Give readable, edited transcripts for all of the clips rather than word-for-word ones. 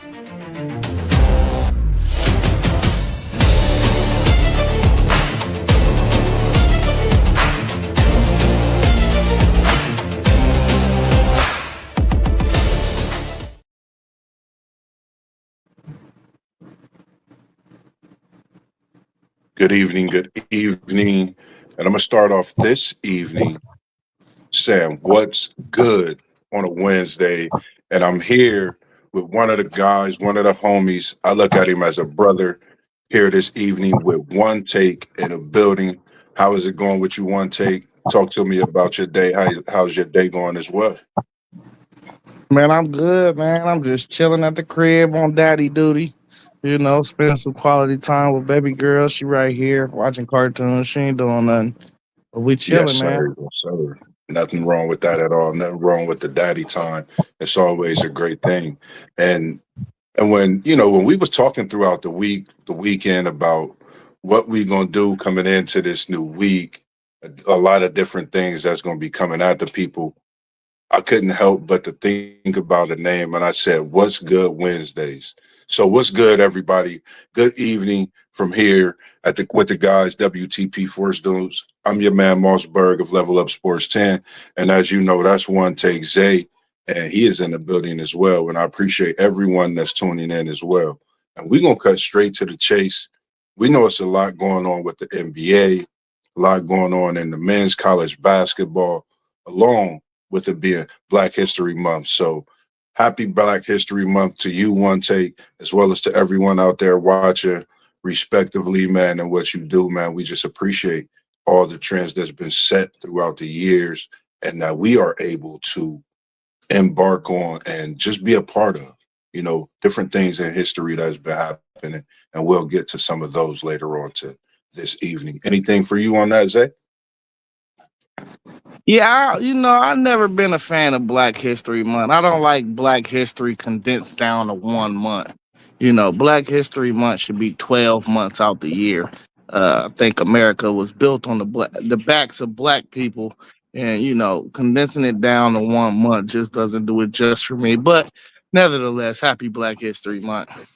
Good evening, good evening. And I'm going to start off this evening saying what's good on a Wednesday. And I'm here with one of the guys, one of the homies. I look at him as a brother here this evening with one take in a building. How is it going with you, one take? Talk to me about your day. How's your day going as well? Man, I'm good, man. I'm just chilling at the crib on daddy duty. Spending some quality time with baby girl. She right here watching cartoons. She ain't doing nothing. But we Yes, chilling, man. sir. Yes, sir. Nothing wrong with that at all. Nothing wrong with the daddy time. It's always a great thing. And And when we was talking throughout the weekend about what we gonna do coming into this new week, a lot of different things that's gonna be coming at the people. I couldn't help but to think about a name, and I said, "What's good Wednesdays?" So, what's good, everybody? Good evening from here at the with the guys WTP Force Dudes. I'm your man MossBurgh of Level Up Sports 10, and as you know, that's one take Zay, and he is in the building as well. And I appreciate everyone that's tuning in as well. And we're gonna cut straight to the chase. We know it's a lot going on with the NBA, a lot going on in the men's college basketball, along with it being Black History Month. So happy Black History Month to you, One Take, as well as to everyone out there watching, respectively, man, and what you do, man. We just appreciate all the trends that's been set throughout the years and that we are able to embark on and just be a part of, different things in history that's been happening. And we'll get to some of those later on to this evening. Anything for you on that, Zay? Yeah, I've never been a fan of Black History Month. I don't like Black History condensed down to 1 month. Black History Month should be 12 months out the year. I think America was built on the backs of black people, and condensing it down to 1 month just doesn't do it just for me. But nevertheless, happy Black History Month.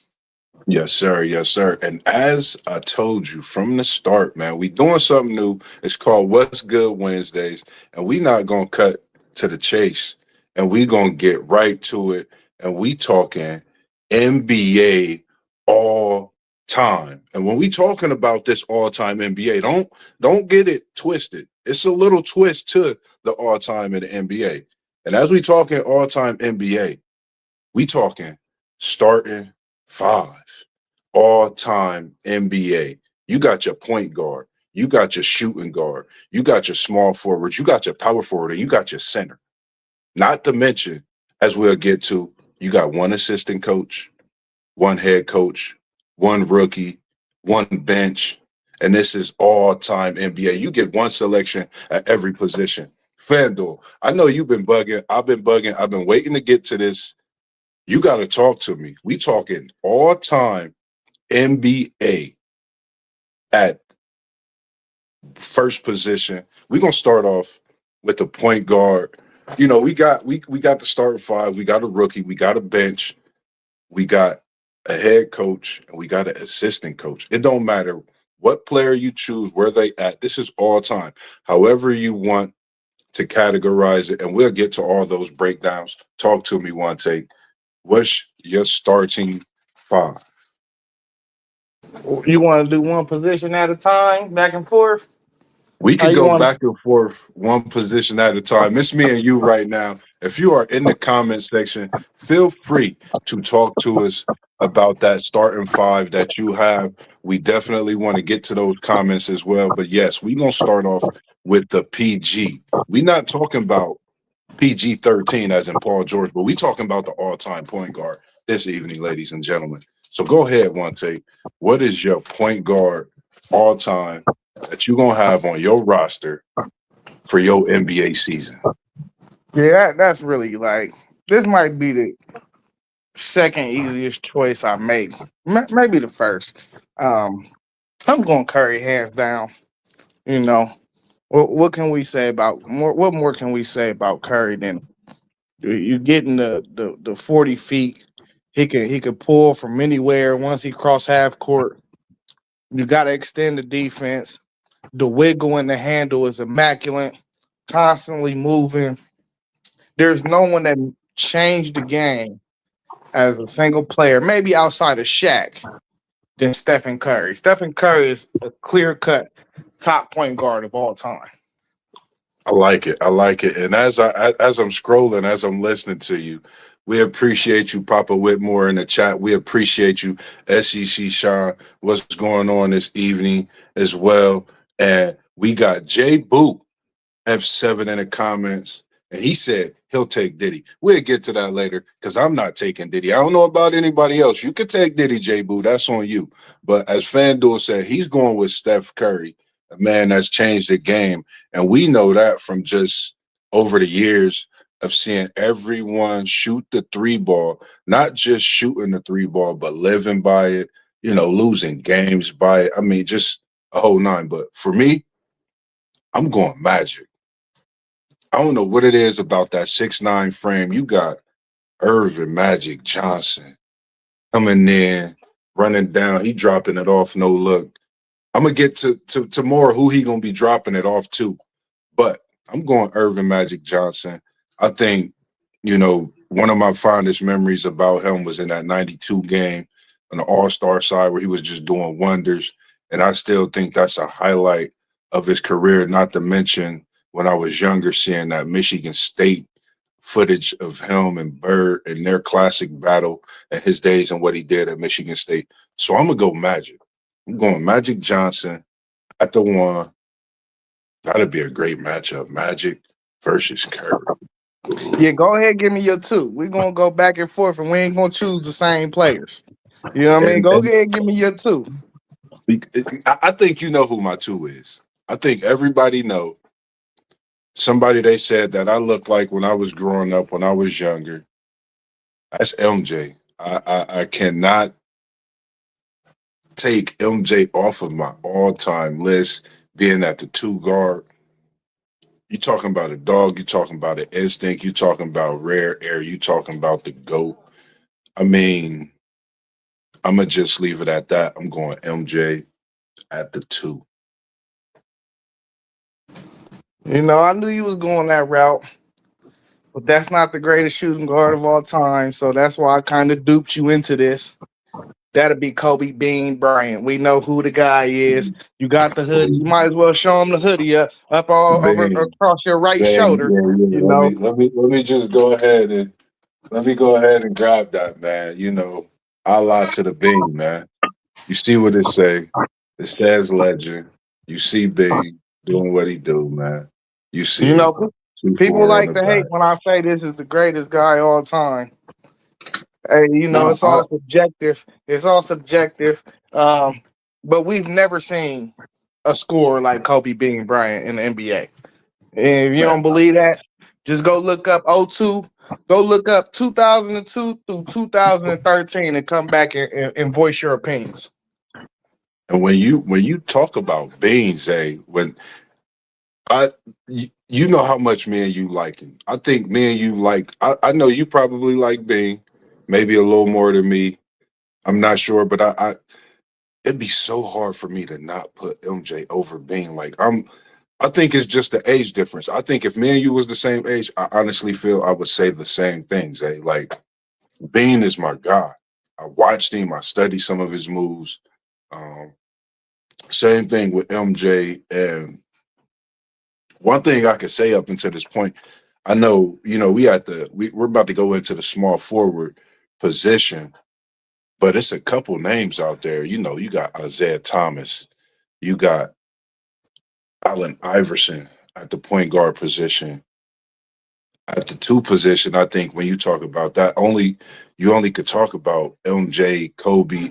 Yes, sir. Yes, sir. And as I told you from the start, man, we doing something new. It's called What's Good Wednesdays. And we not gonna cut to the chase. And we gonna get right to it. And we talking NBA all time. And when we talking about this all time NBA, don't get it twisted. It's a little twist to the all time in the NBA. And as we talking all time NBA, we talking starting five, all time NBA. You got your point guard, you got your shooting guard, you got your small forwards, you got your power forward, and you got your center. Not to mention, as we'll get to, you got one assistant coach, one head coach, one rookie, one bench, and this is all time NBA. You get one selection at every position. FanDuel, I know you've been bugging. I've been bugging. I've been waiting to get to this. You got to talk to me. We talking all time NBA at first position. We're gonna start off with the point guard. We got the starting five. We got a rookie. We got a bench. We got a head coach, and we got an assistant coach. It don't matter what player you choose, where they at. This is all time. However you want to categorize it, and we'll get to all those breakdowns. Talk to me, one take. What's your starting five? You want to do one position at a time, back and forth? We How could you go want? back and forth one position at a time. It's me and you right now. If you are in the comment section, feel free to talk to us about that starting five that you have. We definitely want to get to those comments as well. But yes, we're going to start off with the PG. We're not talking about PG 13 as in Paul George, but we talking about the all time point guard this evening, ladies and gentlemen. So go ahead, one take. What is your point guard all time that you're gonna have on your roster for your NBA season? Yeah, that's really like this might be the second easiest choice I make. Maybe the first. Um, I'm going Curry hands down. You know, what can we say about more? What more can we say about Curry than you getting the 40 feet? He can pull from anywhere once he cross half court. You got to extend the defense. The wiggle and the handle is immaculate. Constantly moving. There's no one that changed the game as a single player, maybe outside of Shaq, than Stephen Curry. Stephen Curry is a clear cut top point guard of all time. I like it. I like it. And as I'm scrolling, as I'm listening to you, we appreciate you, Papa Whitmore, in the chat. We appreciate you, SEC Sean. What's going on this evening as well? And we got Jay Boo F7 in the comments, and he said he'll take Diddy. We'll get to that later because I'm not taking Diddy. I don't know about anybody else. You could take Diddy, J Boo. That's on you. But as FanDuel said, he's going with Steph Curry, a man that's changed the game. And we know that from just over the years of seeing everyone shoot the three ball, not just shooting the three ball, but living by it, losing games by it. I mean, just a whole nine. But for me, I'm going Magic. I don't know what it is about that 6'9" frame. You got Irvin Magic Johnson coming in, running down. He dropping it off, no look. I'm gonna get to more who he gonna be dropping it off to, but I'm going Irvin Magic Johnson. I think, one of my fondest memories about him was in that 92 game on the All-Star side where he was just doing wonders. And I still think that's a highlight of his career, not to mention when I was younger, seeing that Michigan State footage of him and Bird and their classic battle and his days and what he did at Michigan State. So I'm going to go Magic. I'm going Magic Johnson at the one. That'll be a great matchup. Magic versus Curry. Yeah, go ahead, give me your two. We're gonna go back and forth, and we ain't gonna choose the same players. You know what I mean? And, Go and ahead, give me your two. I think you know who my two is. I think everybody know somebody they said that I looked like when I was growing up, when I was younger. That's MJ. I cannot take MJ off of my all-time list, being at the two guard. You talking about a dog, you talking about an instinct, you talking about rare air, you talking about the GOAT. I mean, I'm going to just leave it at that. I'm going MJ at the two. I knew you was going that route, but that's not the greatest shooting guard of all time. So that's why I kind of duped you into this. That'll be Kobe Bean Bryant. We know who the guy is. You got the hoodie. You might as well show him the hoodie up all over Bang, across your right bang, shoulder. yeah, yeah. You Let know, me just go ahead and grab that, man. I lie to the Bing, man. You see what it say? It says legend. You see Bing doing what he do, man. You you see it. know, people 2-4 on like the to hate back. when I say this is the greatest guy all time. Hey, No, it's all subjective. It's all subjective. Um, but we've never seen a scorer like Kobe Bean Bryant in the NBA. And if you don't man. believe that, just go look up '02. Go look up 2002 through 2013 and come back and voice your opinions. And when you talk about Beans, when I you know how much me and you like him. I think me and you like. I know you probably like Bean, maybe a little more than me. I'm not sure, but I it'd be so hard for me to not put MJ over Bean. I think it's just the age difference. I think if me and you was the same age, I honestly feel I would say the same things. Like Bean is my guy. I watched him. I studied some of his moves. Um, Same thing with MJ. And one thing I could say up until this point, I know, we're about to go into the small forward position, but it's a couple names out there. You got Isaiah Thomas, you got Allen Iverson at the point guard position. At the two position, I think when you talk about that, you only could talk about MJ, Kobe.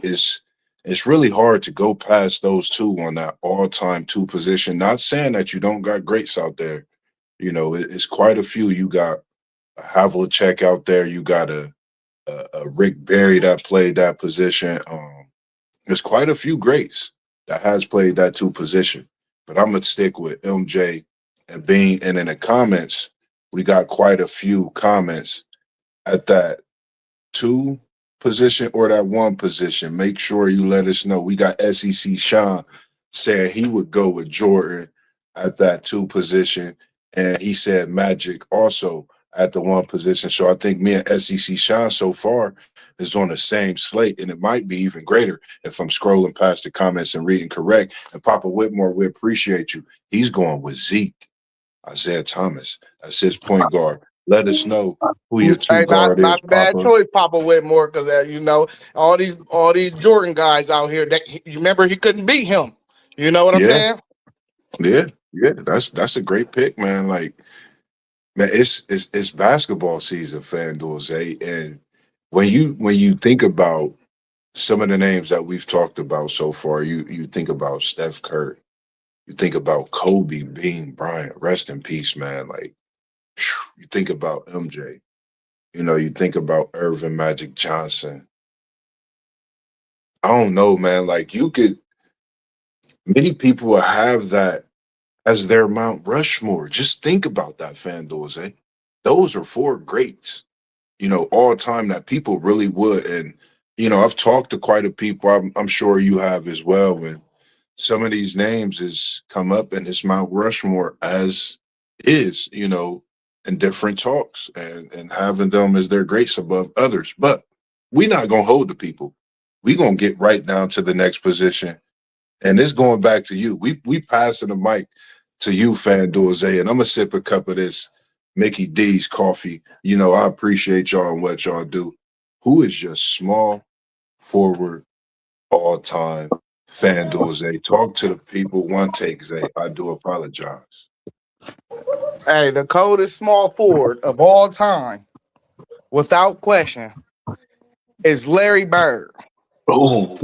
It's really hard to go past those two on that all-time two position. Not saying that you don't got greats out there. It's quite a few. You got a Havlicek out there. You got a Rick Barry that played that position. There's quite a few greats that has played that two position. But I'm gonna stick with MJ and Bean. And in the comments, we got quite a few comments at that two position or that one position, make sure you let us know. We got SEC Sean saying he would go with Jordan at that two position, and he said Magic also at the one position. So I think me and SEC Sean so far is on the same slate, and it might be even greater if I'm scrolling past the comments and reading correct. And Papa Whitmore, we appreciate you. He's going with Zeke, Isaiah Thomas as his point guard. Let us know who your two Hey, guard is, not a bad Papa. choice, Papa Whitmore, because you know all these Jordan guys out here. That you remember he couldn't beat him. You know what I'm Yeah, saying? yeah. That's a great pick, man. Like, man, it's basketball season, FanDuel, Zay. And when you think about some of the names that we've talked about so far, you think about Steph Curry, you think about Kobe, Bean Bryant, rest in peace, man. Like, you think about MJ, you think about Irvin Magic Johnson. I don't know, man. Like, many people will have that as their Mount Rushmore. Just think about that, FanDuel, eh? Those are four greats, all time that people really would. And, I've talked to quite a people. I'm sure you have as well. And some of these names has come up in this Mount Rushmore as is, in different talks and having them as their greats above others. But we're not going to hold the people. We're going to get right down to the next position. And it's going back to you. We passing the mic to you, FanDuel Zay, and I'm gonna sip a cup of this Mickey D's coffee. I appreciate y'all and what y'all do. Who is your small forward all time FanDuel Zay? Talk to the people. One take, Zay. I do apologize. Hey, the coldest small forward of all time, without question, is Larry Bird. Boom.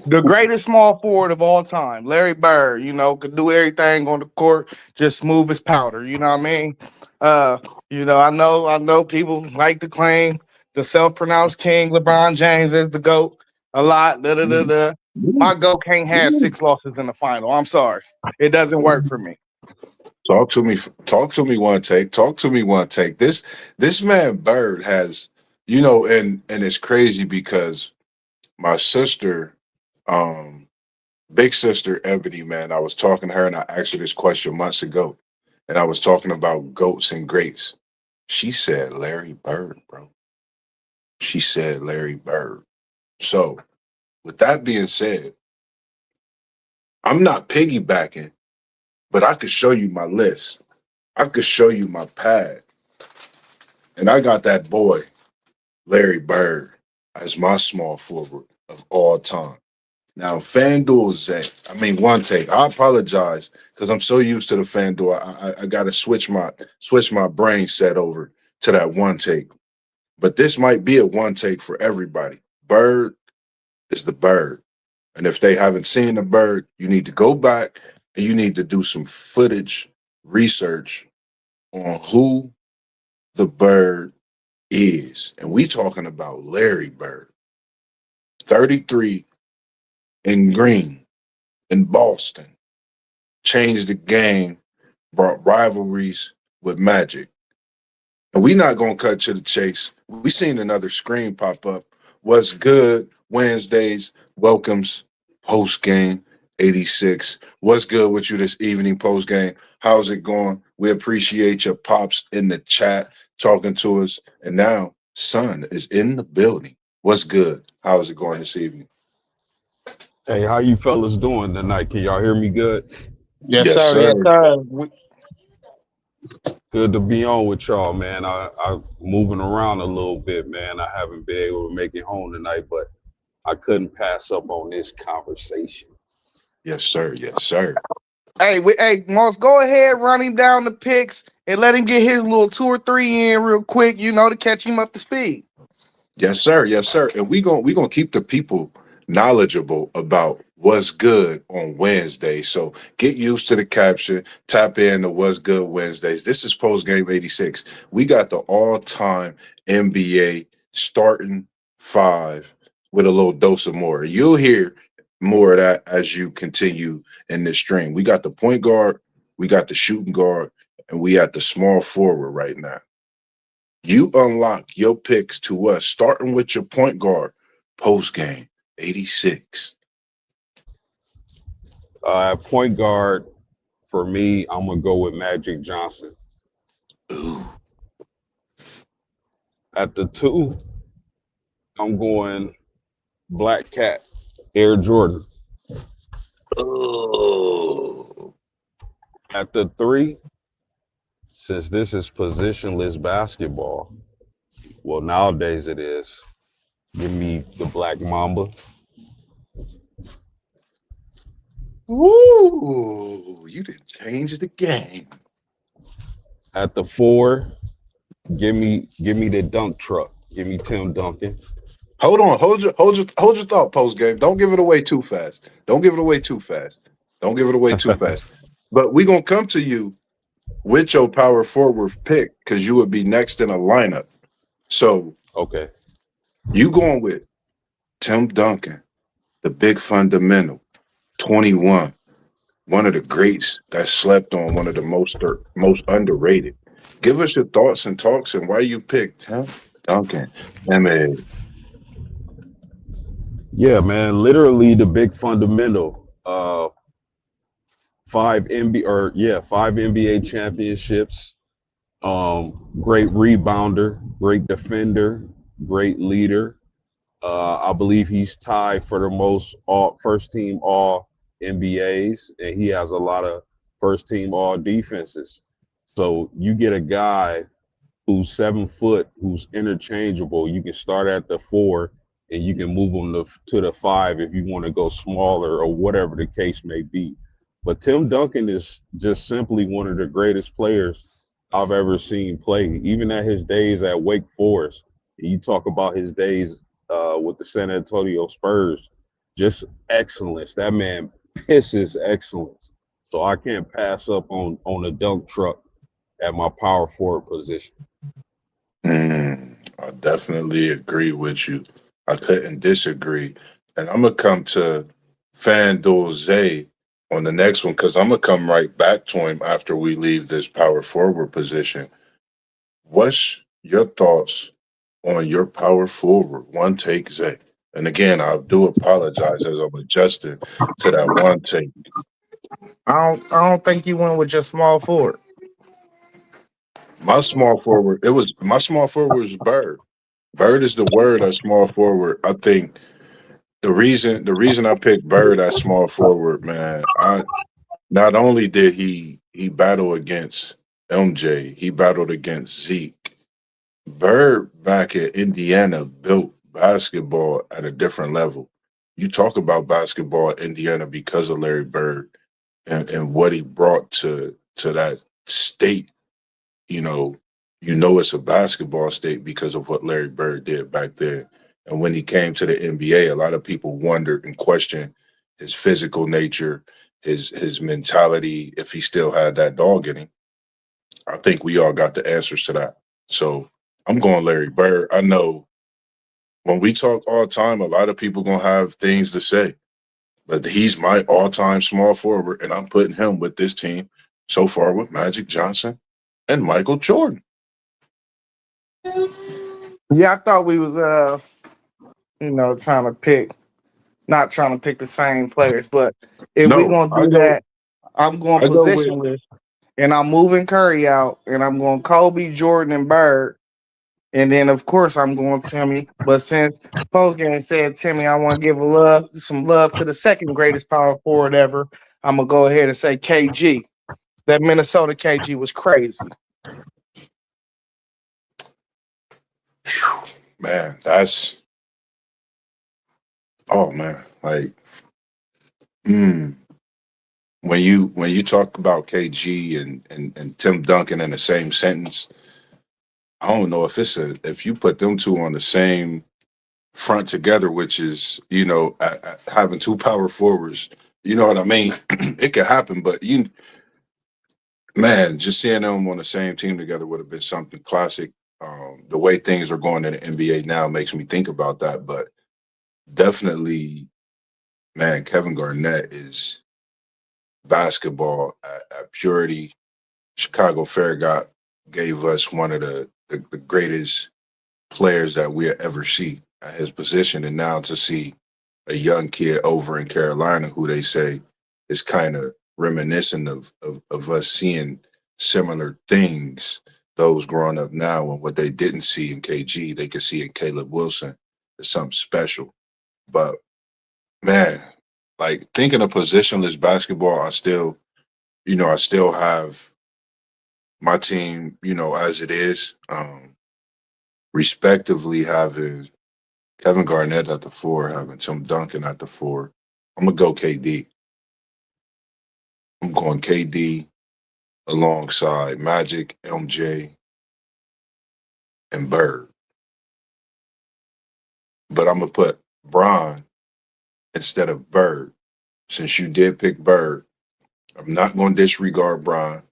The greatest small forward of all time, Larry Bird, could do everything on the court, just smooth as powder. You know what I mean? Uh, I know people like to claim the self-pronounced king LeBron James as the GOAT a lot. Da, da, da, da. My GOAT can't have six losses in the final. I'm sorry. It doesn't work for me. Talk to me. Talk to me one take. Talk to me one take. This man Bird has, and it's crazy because my sister, um, big sister Ebony, man, I was talking to her and I asked her this question months ago, and I was talking about goats and greats. She said Larry Bird, bro. She said Larry Bird. So, with that being said, I'm not piggybacking, but I could show you my list. I could show you my pad, and I got that boy Larry Bird as my small forward of all time. Now, FanDuel Zach, one take. I apologize because I'm so used to the FanDuel. I got to switch my brain set over to that one take. But this might be a one take for everybody. Bird is the bird. And if they haven't seen the bird, you need to go back and you need to do some footage research on who the bird is. And we talking about Larry Bird, 33 in green in Boston. Changed the game, brought rivalries with Magic. And we not gonna cut to the chase. We seen another screen pop up. What's good? Wednesdays, welcomes, post game, 86. What's good with you this evening, post game? How's it going? We appreciate your pops in the chat talking to us. And now, son is in the building. What's good? How's it going this evening? Hey, how you fellas doing tonight? Can y'all hear me good? Yes, Yes, sir. sir. Yes, sir. Good to be on with y'all, man. I moving around a little bit, man. I haven't been able to make it home tonight, but I couldn't pass up on this conversation. Yes, sir. Yes, sir. Hey, Moss, go ahead, run him down the picks and let him get his little two or three in real quick, to catch him up to speed. Yes, sir. Yes, sir. And we gonna keep the people knowledgeable about what's good on Wednesday. So get used to the caption. Tap in to what's good Wednesdays. This is post game 86. We got the all-time NBA starting five with a little dose of more. You'll hear more of that as you continue in this stream. We got the point guard, we got the shooting guard, and we got the small forward right now. You unlock your picks to us, starting with your point guard. Post game, 86. At point guard, for me, I'm gonna go with Magic Johnson. Ooh. At the two, I'm going Black Cat, Air Jordan. Oh. At the three, since this is positionless basketball, well, nowadays it is. Give me the Black Mamba. Ooh, you didn't change the game. At the four, give me the dunk truck. Give me Tim Duncan. Hold on, hold your thought post game. Don't give it away too fast. Don't give it away too fast. Don't give it away too fast. But we gonna come to you with your power forward pick because you would be next in a lineup. So Okay. you going with Tim Duncan, the big fundamental, 21, one of the greats that slept on, one of the most underrated. Give us your thoughts and talks and why you picked Tim Duncan. I mean, Yeah, man. Literally the big fundamental. Five NBA championships. Great rebounder, great defender, great leader. I believe he's tied for the most all first team all NBAs, and he has a lot of first team all defenses. So you get a guy who's 7 foot, who's interchangeable. You can start at the four and you can move him to the five if you want to go smaller or whatever the case may be. But Tim Duncan is just simply one of the greatest players I've ever seen play, even at his days at Wake Forest. You talk about his days with the San Antonio Spurs, just excellence. That man pisses excellence. So I can't pass up on a dunk truck at my power forward position. I definitely agree with you. I couldn't disagree. And I'm gonna come to FanDuel Zay on the next one because I'm gonna come right back to him after we leave this power forward position. What's your thoughts on your power forward? One take, Zay. And again, I do apologize as I'm adjusting to that one take. I don't think you went with just small forward. My small forward was Bird. Bird is the word at small forward. I think the reason I picked Bird at small forward, man, I not only did he battle against MJ, he battled against Zeke. Bird back at Indiana built basketball at a different level. You talk about basketball at Indiana because of Larry Bird and what he brought to that state. You know, you know it's a basketball state because of what Larry Bird did back then. And when he came to the NBA, a lot of people wondered and questioned his physical nature, his mentality, if he still had that dog in him. I think we all got the answers to that. So I'm going Larry Bird. I know when we talk all time, a lot of people gonna have things to say, but he's my all-time small forward, and I'm putting him with this team so far with Magic Johnson and Michael Jordan. Yeah, I thought we was trying to pick not trying to pick the same players, but if we No, gonna I do go that, I'm going I go with positionless and I'm moving Curry out and I'm going Kobe, Jordan, and Bird. And then of course I'm going Timmy. But since postgame said Timmy, I want to give some love to the second greatest power forward ever. I'm gonna go ahead and say KG. That Minnesota KG was crazy. man, that's oh man. Like mm, when you talk about KG and Tim Duncan in the same sentence, I don't know if you put them two on the same front together, which is having two power forwards. You know what I mean? It could happen, but man, just seeing them on the same team together would have been something classic. The way things are going in the NBA now makes me think about that, but definitely, man, Kevin Garnett is basketball at purity. Chicago Fair gave us one of the greatest players that we'll ever see. at his position, and now to see a young kid over in Carolina who they say is kind of reminiscent of us seeing similar things. Those growing up now and what they didn't see in KG, they could see in Caleb Wilson is something special. But man, like thinking of positionless basketball, I still have my team, as it is, respectively having Kevin Garnett at the four, having Tim Duncan at the four. I'm gonna go KD. I'm going KD alongside Magic, MJ, and Bird. But I'm gonna put Bron instead of Bird. Since you did pick Bird, I'm not gonna disregard Bron.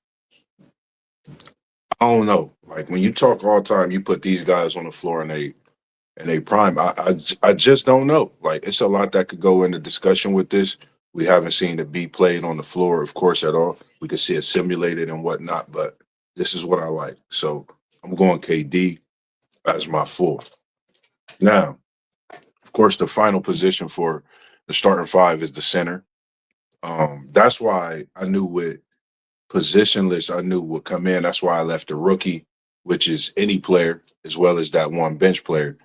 I don't know. Like when you talk all time, you put these guys on the floor and they prime. I just don't know. Like it's a lot that could go into discussion with this. We haven't seen it be played on the floor, of course, at all. We could see it simulated and whatnot, but this is what I like. So I'm going KD as my four. Now, of course, the final position for the starting five is the center. That's why I knew with positionless, I knew would come in. That's why I left the rookie, which is any player, as well as that one bench player,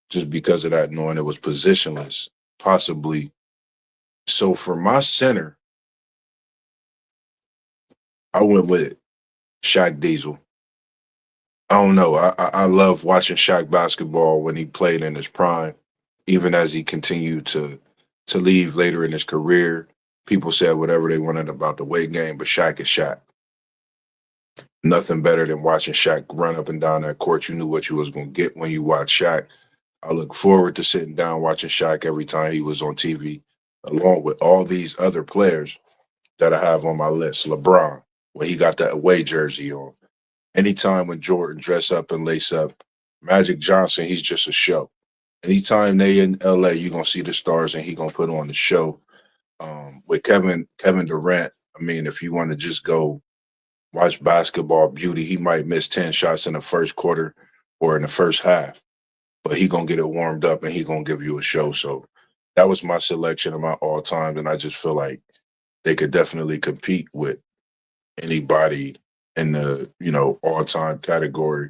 just because of that, knowing it was positionless, possibly. So for my center, I went with Shaq Diesel. I don't know. I love watching Shaq basketball when he played in his prime, even as he continued to leave later in his career. People said whatever they wanted about the weight game, but Shaq is Shaq. Nothing better than watching Shaq run up and down that court. You knew what you was gonna get when you watched Shaq. I look forward to sitting down watching Shaq every time he was on TV, along with all these other players that I have on my list. LeBron, when he got that away jersey on. Anytime when Jordan dress up and lace up. Magic Johnson, he's just a show. Anytime they in LA, you're gonna see the stars and he gonna put on the show. With Kevin Durant, I mean, if you want to just go watch basketball beauty, he might miss 10 shots in the first quarter or in the first half, but he gonna get it warmed up and he gonna give you a show. So that was my selection of my all time, and I just feel like they could definitely compete with anybody in the all time category,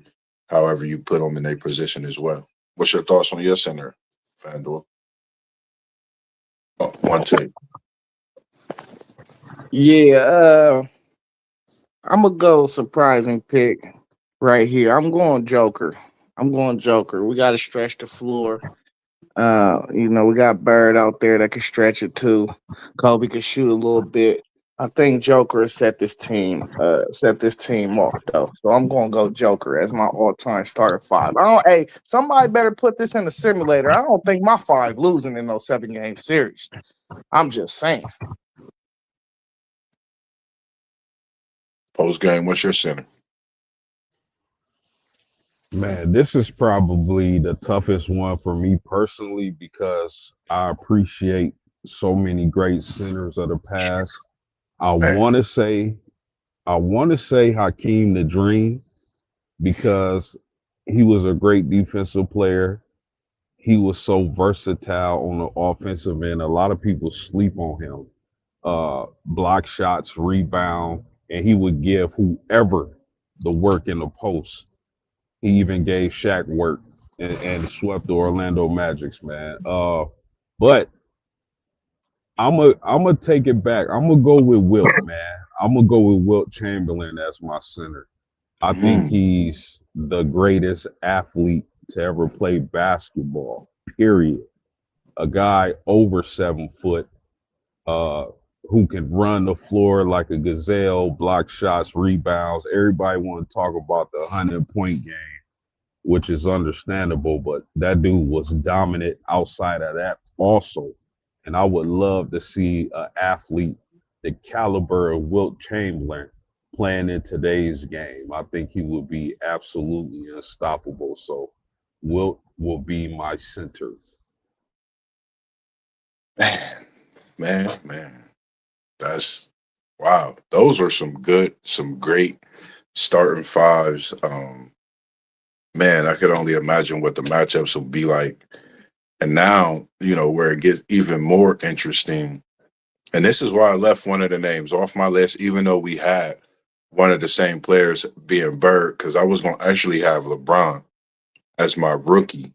however you put them in their position as well. What's your thoughts on your center, Fandor? Oh, one take. Yeah, I'm gonna go surprising pick right here. I'm going Joker. I'm going Joker. We got to stretch the floor. We got Bird out there that can stretch it too. Kobe can shoot a little bit. I think Joker has set this team off though. So I'm gonna go Joker as my all time starting five. I don't hey, somebody better put this in the simulator. I don't think my five losing in those 7 game series. I'm just saying. Post game, what's your center? Man, this is probably the toughest one for me personally because I appreciate so many great centers of the past. I Man, want to say, I want to say Hakeem the Dream because he was a great defensive player. He was so versatile on the offensive end. A lot of people sleep on him. Block shots, rebound, and he would give whoever the work in the post. He even gave Shaq work and swept the Orlando Magics, man. But I'm gonna take it back. I'm gonna go with Wilt, man. I'm gonna go with Wilt Chamberlain as my center. I think mm, he's the greatest athlete to ever play basketball. Period. A guy over 7 foot, uh, who can run the floor like a gazelle, block shots, rebounds. Everybody want to talk about the 100-point game, which is understandable, but that dude was dominant outside of that also. And I would love to see an athlete the caliber of Wilt Chamberlain playing in today's game. I think he would be absolutely unstoppable. So Wilt will be my center. man, man. That's wow. Those are some great starting fives. Man, I could only imagine what the matchups will be like And now, where it gets even more interesting, and this is why I left one of the names off my list, even though we had one of the same players being Bird, because I was going to actually have LeBron as my rookie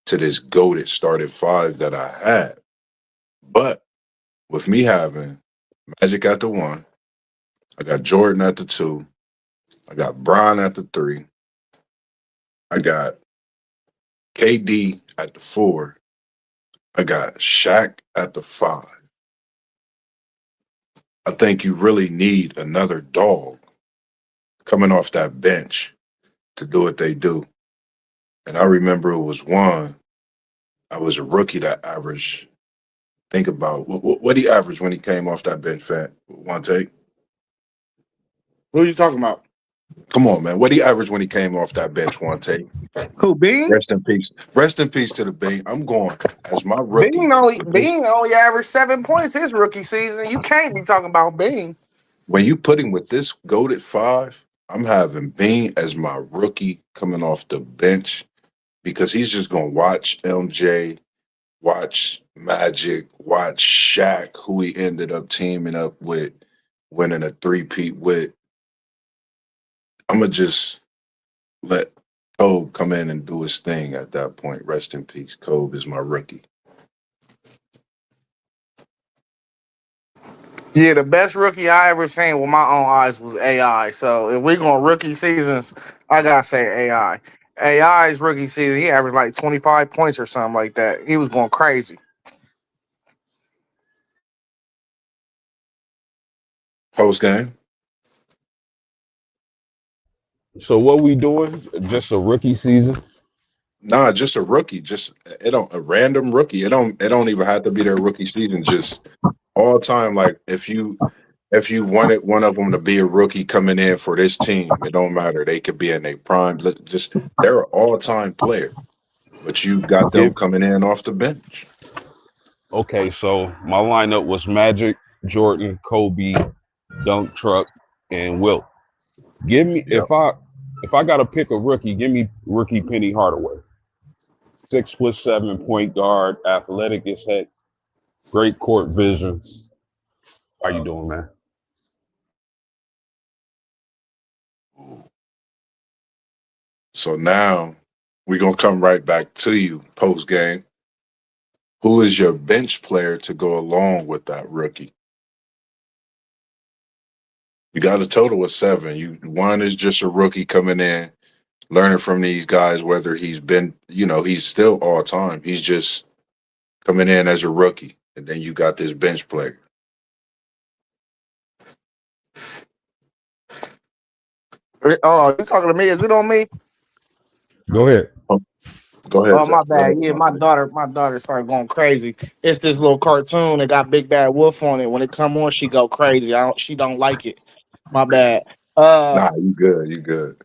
to this goated starting five that I had. But with me having Magic at the one, I got Jordan at the two, I got Bron at the three, I got KD at the four, I got Shaq at the five. I think you really need another dog coming off that bench to do what they do. And I remember it was one, I was a rookie that averaged, think about what he averaged when he came off that bench, Fat. One take. Who are you talking about? Come on, man. What he averaged when he came off that bench, one take. Who, Bean? Rest in peace. Rest in peace to the Bing. I'm going as my rookie. Bean only averaged 7 points his rookie season. You can't be talking about Bean. When you put him with this goated five, I'm having Bing as my rookie coming off the bench because he's just going to watch MJ, watch Magic, watch Shaq, who he ended up teaming up with, winning a three-peat with. I'm going to just let Kobe come in and do his thing at that point. Rest in peace. Kobe is my rookie. Yeah, the best rookie I ever seen with my own eyes was AI. So if we're going rookie seasons, I gotta say AI. AI's rookie season, he averaged like 25 points or something like that. He was going crazy. Post game. So what we doing? Just a rookie season? Nah, just a rookie. Just it don't a random rookie. It don't even have to be their rookie season. Just all time. Like if you wanted one of them to be a rookie coming in for this team, it don't matter. They could be in their prime. Just they're an all time player, but you got them Give coming in off the bench. Okay, so my lineup was Magic, Jordan, Kobe, Dunk Truck, and Wilt. Give me Yep. if I gotta pick a rookie, give me rookie Penny Hardaway. 6'7" point guard, athletic as heck, great court vision. How you doing, man? So now we're gonna come right back to you post game. Who is your bench player to go along with that rookie? You got a total of 7. One is just a rookie coming in, learning from these guys, whether he's been, he's still all time. He's just coming in as a rookie. And then you got this bench player. Oh, you talking to me? Is it on me? Go ahead. Go ahead, Oh, Zach. my Go bad. ahead, Yeah, my man. my daughter started going crazy. It's this little cartoon that got Big Bad Wolf on it. When it come on, she go crazy. She don't like it. My bad. Nah, you good. You good.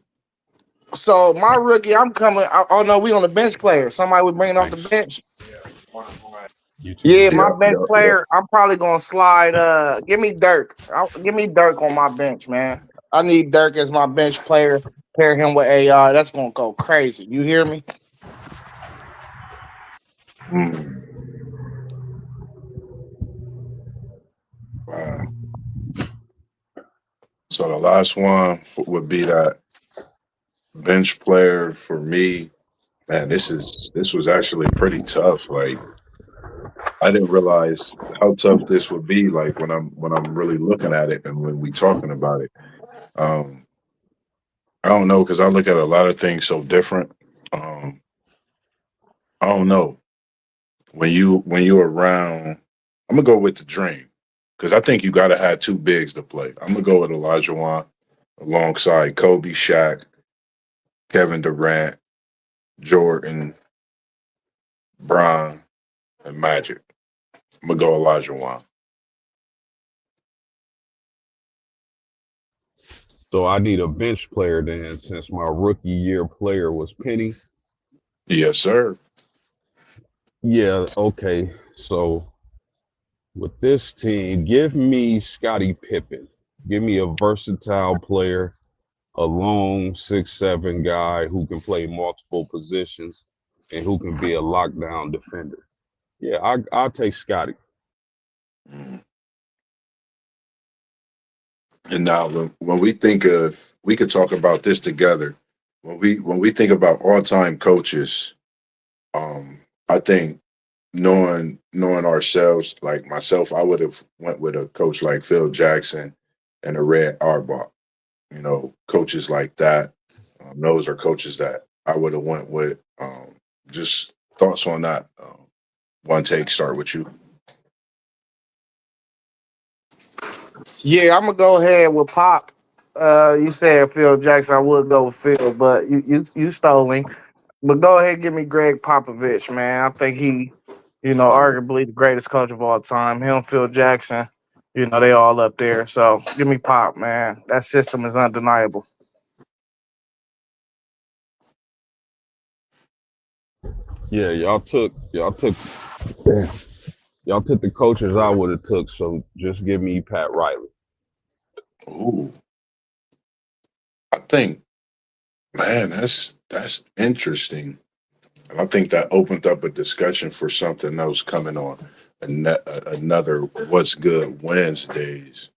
So my rookie, I'm coming. Oh no, we on the bench player. Somebody was bringing off the Thanks. bench. You too, Yeah, man. my Yep, bench yep, yep. player. I'm probably gonna slide. Give me Dirk. Give me Dirk on my bench, man. I need Dirk as my bench player. Pair him with AR. That's gonna go crazy. You hear me? Mm, wow. So the last one would be that bench player for me. Man, this was actually pretty tough. Like I didn't realize how tough this would be. Like when I'm really looking at it and when we talking about it. Um, I don't know because I look at a lot of things so different. Um, I don't know when you're around. I'm gonna go with the dream because I think you got to have two bigs to play. I'm gonna go with Elijah Wan alongside Kobe, Shaq, Kevin Durant, Jordan, Bron, and Magic. I'm gonna go Elijah Wan. So I need a bench player then, since my rookie year player was Penny. Yes, sir. Yeah, okay. So with this team, give me Scottie Pippen. Give me a versatile player, a long 6'7" guy who can play multiple positions and who can be a lockdown defender. Yeah, I'll take Scotty. Mm. And now, when we think of, we could talk about this together. When we think about all time coaches, I think knowing ourselves, like myself, I would have went with a coach like Phil Jackson and a Red Auerbach. Coaches like that. Those are coaches that I would have went with. Just thoughts on that. One take, start with you. Yeah, I'm gonna go ahead with Pop. You said Phil Jackson. I would go with Phil, but you stole him. But go ahead, and give me Greg Popovich, man. I think he, arguably the greatest coach of all time. Him, Phil Jackson, they all up there. So give me Pop, man. That system is undeniable. Yeah, damn, y'all took the coaches I would have took. So just give me Pat Riley. Ooh, I think, man, that's interesting. And I think that opened up a discussion for something else coming on another What's Good Wednesdays.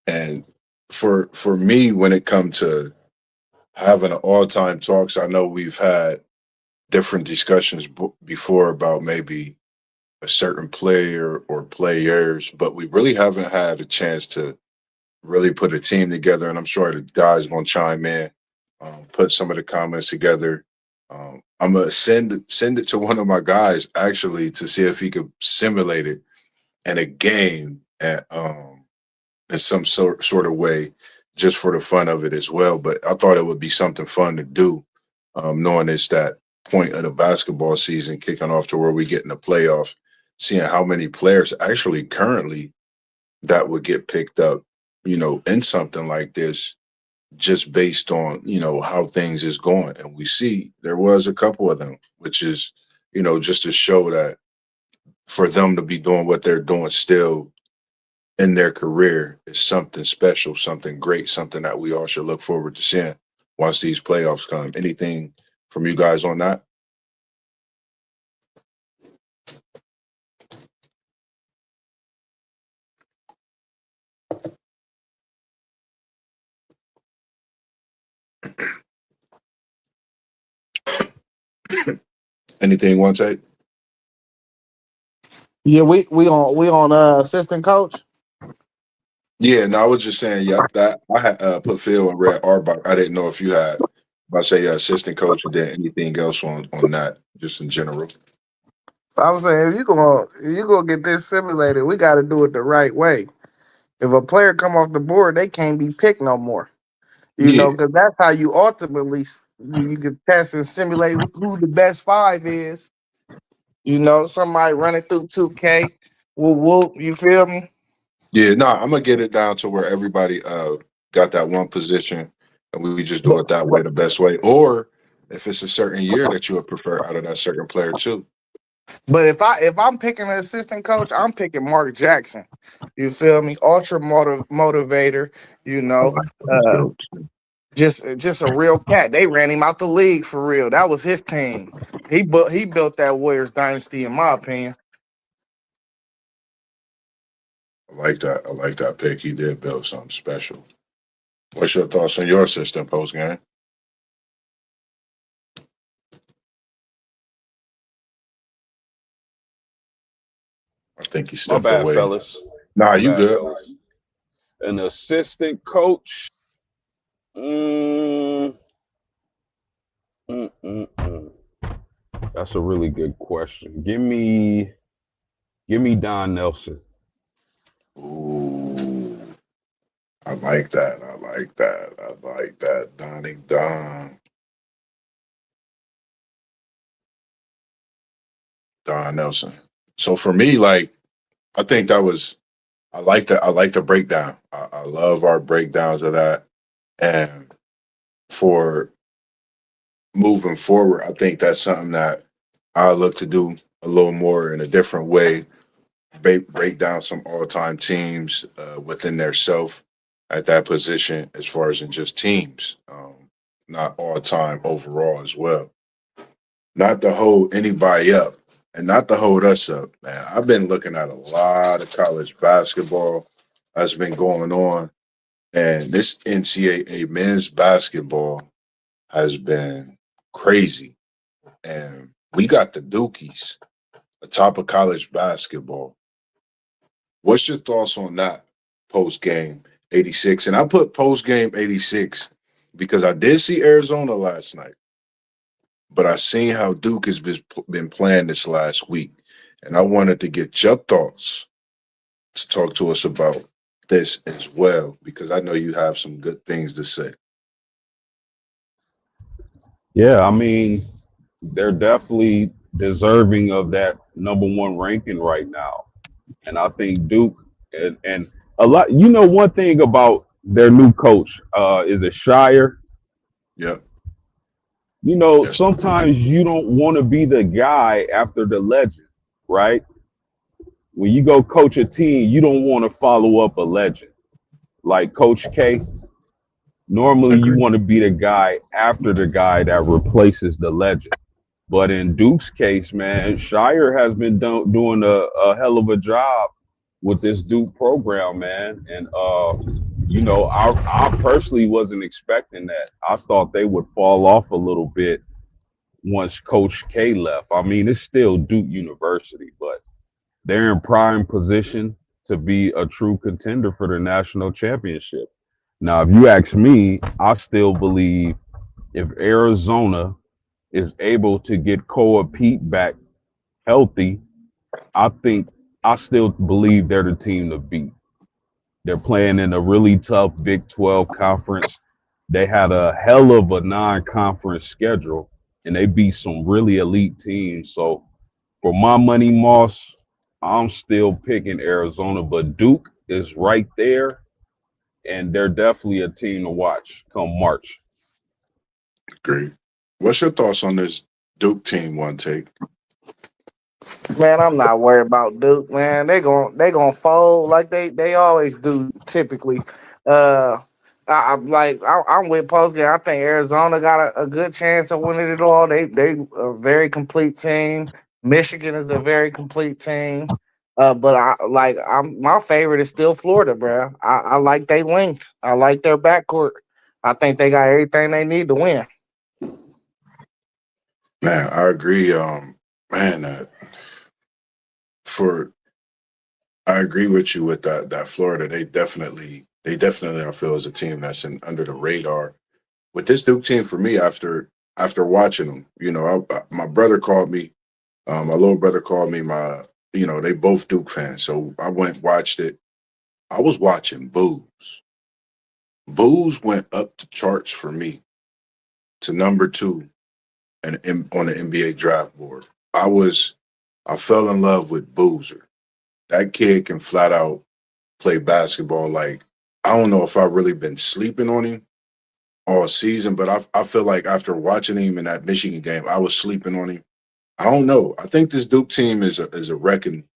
And for me, when it comes to having an all time talks, I know we've had different discussions before about maybe a certain player or players, but we really haven't had a chance to really put a team together. And I'm sure the guys gonna chime in, put some of the comments together. I'm gonna send it to one of my guys actually to see if he could simulate it in a game in some sort of way, just for the fun of it as well. But I thought it would be something fun to do, knowing it's that point of the basketball season kicking off to where we get in the playoffs, seeing how many players actually currently that would get picked up, in something like this, just based on, how things is going. And we see there was a couple of them, which is, just to show that for them to be doing what they're doing still in their career is something special, something great, something that we all should look forward to seeing once these playoffs come. Anything from you guys on that? Anything one take? Yeah, we on assistant coach. Yeah, no, I was just saying, yep, that I had put Phil and Red Auerbach. I didn't know if you had, if I say assistant coach, or then anything else on that, just in general. I was saying if you gonna get this simulated, we got to do it the right way. If a player come off the board, they can't be picked no more. Yeah, Because that's how you ultimately you can test and simulate who the best five is. Somebody running through 2K. Whoop whoop. You feel me? yeah. No, I'm gonna get it down to where everybody got that one position, and we just do But, it that way, but the best way. Or if it's a certain year that you would prefer out of that certain player too. but if I'm picking an assistant coach, I'm picking Mark Jackson. You feel me? Ultra motivator. You I know, like those uh, dope. just a real cat. They ran him out the league for real. That was his team. He built that Warriors dynasty, in my opinion. I like that. I like that pick. He did build something special. What's your thoughts on your assistant post game? I think he My stepped bad, away. fellas. Nah, My you bad, good. fellas. An assistant coach. Mm, mm. That's a really good question. Give me Don Nelson. Ooh, I like that. I like that. I like that. Donnie Don Nelson. So for me, like, I think that was, I like that. I like the breakdown. I love our breakdowns of that. And for moving forward, I think that's something that I look to do a little more in a different way. Break down some all time teams within their self at that position, as far as in just teams, not all time overall as well. Not to hold anybody up, And not to hold us up, man. I've been looking at a lot of college basketball that's been going on, and this NCAA men's basketball has been crazy. And we got the Dukies atop of college basketball. What's your thoughts on that post game 86? And I put post game 86 because I did see Arizona last night, but I seen how Duke has been playing this last week. And I wanted to get your thoughts to talk to us about this as well, because I know you have some good things to say. Yeah, I mean, they're definitely deserving of that number one ranking right now. And I think Duke and a lot, one thing about their new coach, is a Shire. Yep. Yes. Sometimes you don't want to be the guy after the legend, right? When you go coach a team, you don't want to follow up a legend. Like Coach K, normally you Agreed. want to be the guy after the guy that replaces the legend. But in Duke's case, man, Shire has been doing a hell of a job with this Duke program, man. And I personally wasn't expecting that. I thought they would fall off a little bit once Coach K left. I mean, it's still Duke University, but they're in prime position to be a true contender for the national championship. Now, if you ask me, I still believe if Arizona is able to get Koa Pete back healthy, I think I still believe they're the team to beat. They're playing in a really tough Big 12 conference. They had a hell of a non-conference schedule, and they beat some really elite teams. So for my money, Moss, I'm still picking Arizona, but Duke is right there, and they're definitely a team to watch come March. Great. What's your thoughts on this Duke team? One take. Man, I'm not worried about Duke, man. They gonna fold like they always do typically. Uh I'm with Postgame. I think Arizona got a good chance of winning it all. They a very complete team. Michigan is a very complete team. But I'm my favorite is still Florida, bro. I like they linked. I like their backcourt. I think they got everything they need to win. Man, I agree. Man, for I agree with you with that Florida. They definitely I feel is a team that's under the radar. With this Duke team, for me, after watching them, my brother called me. My little brother called me. They both Duke fans, so I went and watched it. I was watching Booze. Booze went up the charts for me to number two on the NBA draft board. I fell in love with Boozer. That kid can flat out play basketball. Like, I don't know if I've really been sleeping on him all season, but I feel like after watching him in that Michigan game, I was sleeping on him. I don't know. I think this Duke team is a reckon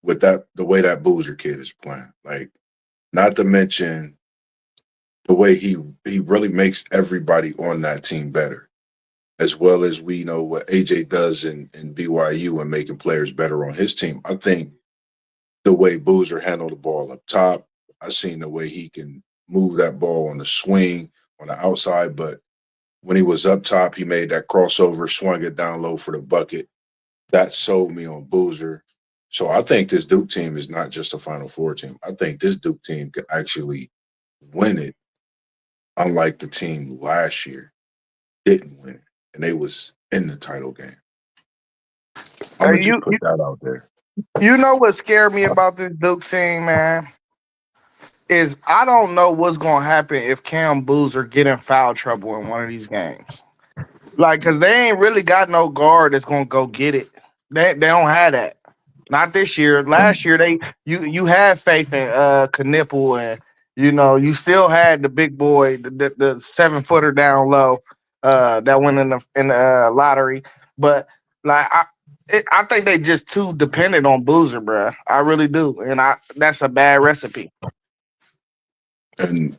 with the way that Boozer kid is playing. Like, not to mention the way he really makes everybody on that team better, as well as we know what AJ does in BYU and making players better on his team. I think the way Boozer handled the ball up top, I seen the way he can move that ball on the swing on the outside, but when he was up top, he made that crossover, swung it down low for the bucket. That sold me on Boozer. So I think this Duke team is not just a Final Four team. I think this Duke team could actually win it, unlike the team last year didn't win it, and they was in the title game. I'm Are gonna just you put that out there. you know what scared me about this Duke team, man? Is I don't know what's gonna happen if Cam Boozer get in foul trouble in one of these games. Like, cause they ain't really got no guard that's gonna go get it. They don't have that. Not this year. Last year you had faith in Knipple, and you still had the big boy, the 7 footer down low, that went in the lottery. But like I think they just too dependent on Boozer, bruh. I really do, and that's a bad recipe. And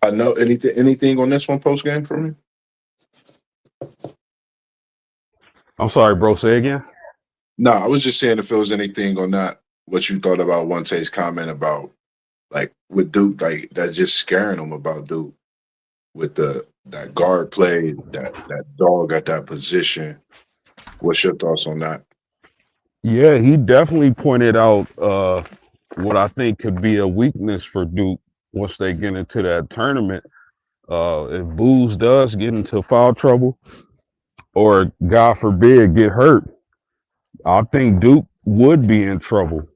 I know anything on this one post game for me. I'm sorry, bro. Say again. No, I was just saying if there was anything on that, what you thought about One comment about like with Duke, like that's just scaring him about Duke with the that guard play, that dog at that position. What's your thoughts on that? Yeah, he definitely pointed out what I think could be a weakness for Duke once they get into that tournament. If Booz does get into foul trouble, or God forbid get hurt, I think Duke would be in trouble.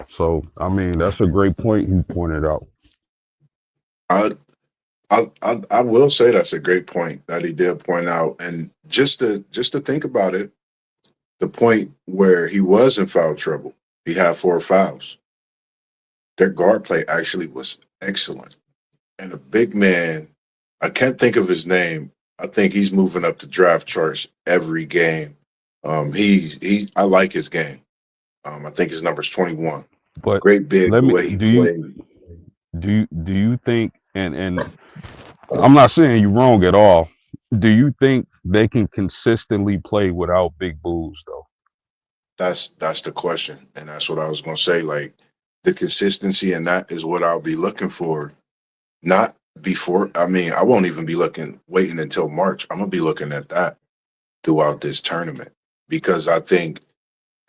So I mean, that's a great point he pointed out. I I will say that's a great point that he did point out, and just to think about it, the point where he was in foul trouble, he had 4 fouls. Their guard play actually was excellent, and a big man, I can't think of his name. I think he's moving up the draft charts every game. I like his game. I think his number's 21. But Great big let the me way he played. do you think and I'm not saying you're wrong at all. Do you think they can consistently play without big Booz though? That's the question, and that's what I was gonna say. Like the consistency, and that is what I'll be looking for. Not before. I mean, I won't even be waiting until March. I'm gonna be looking at that throughout this tournament because I think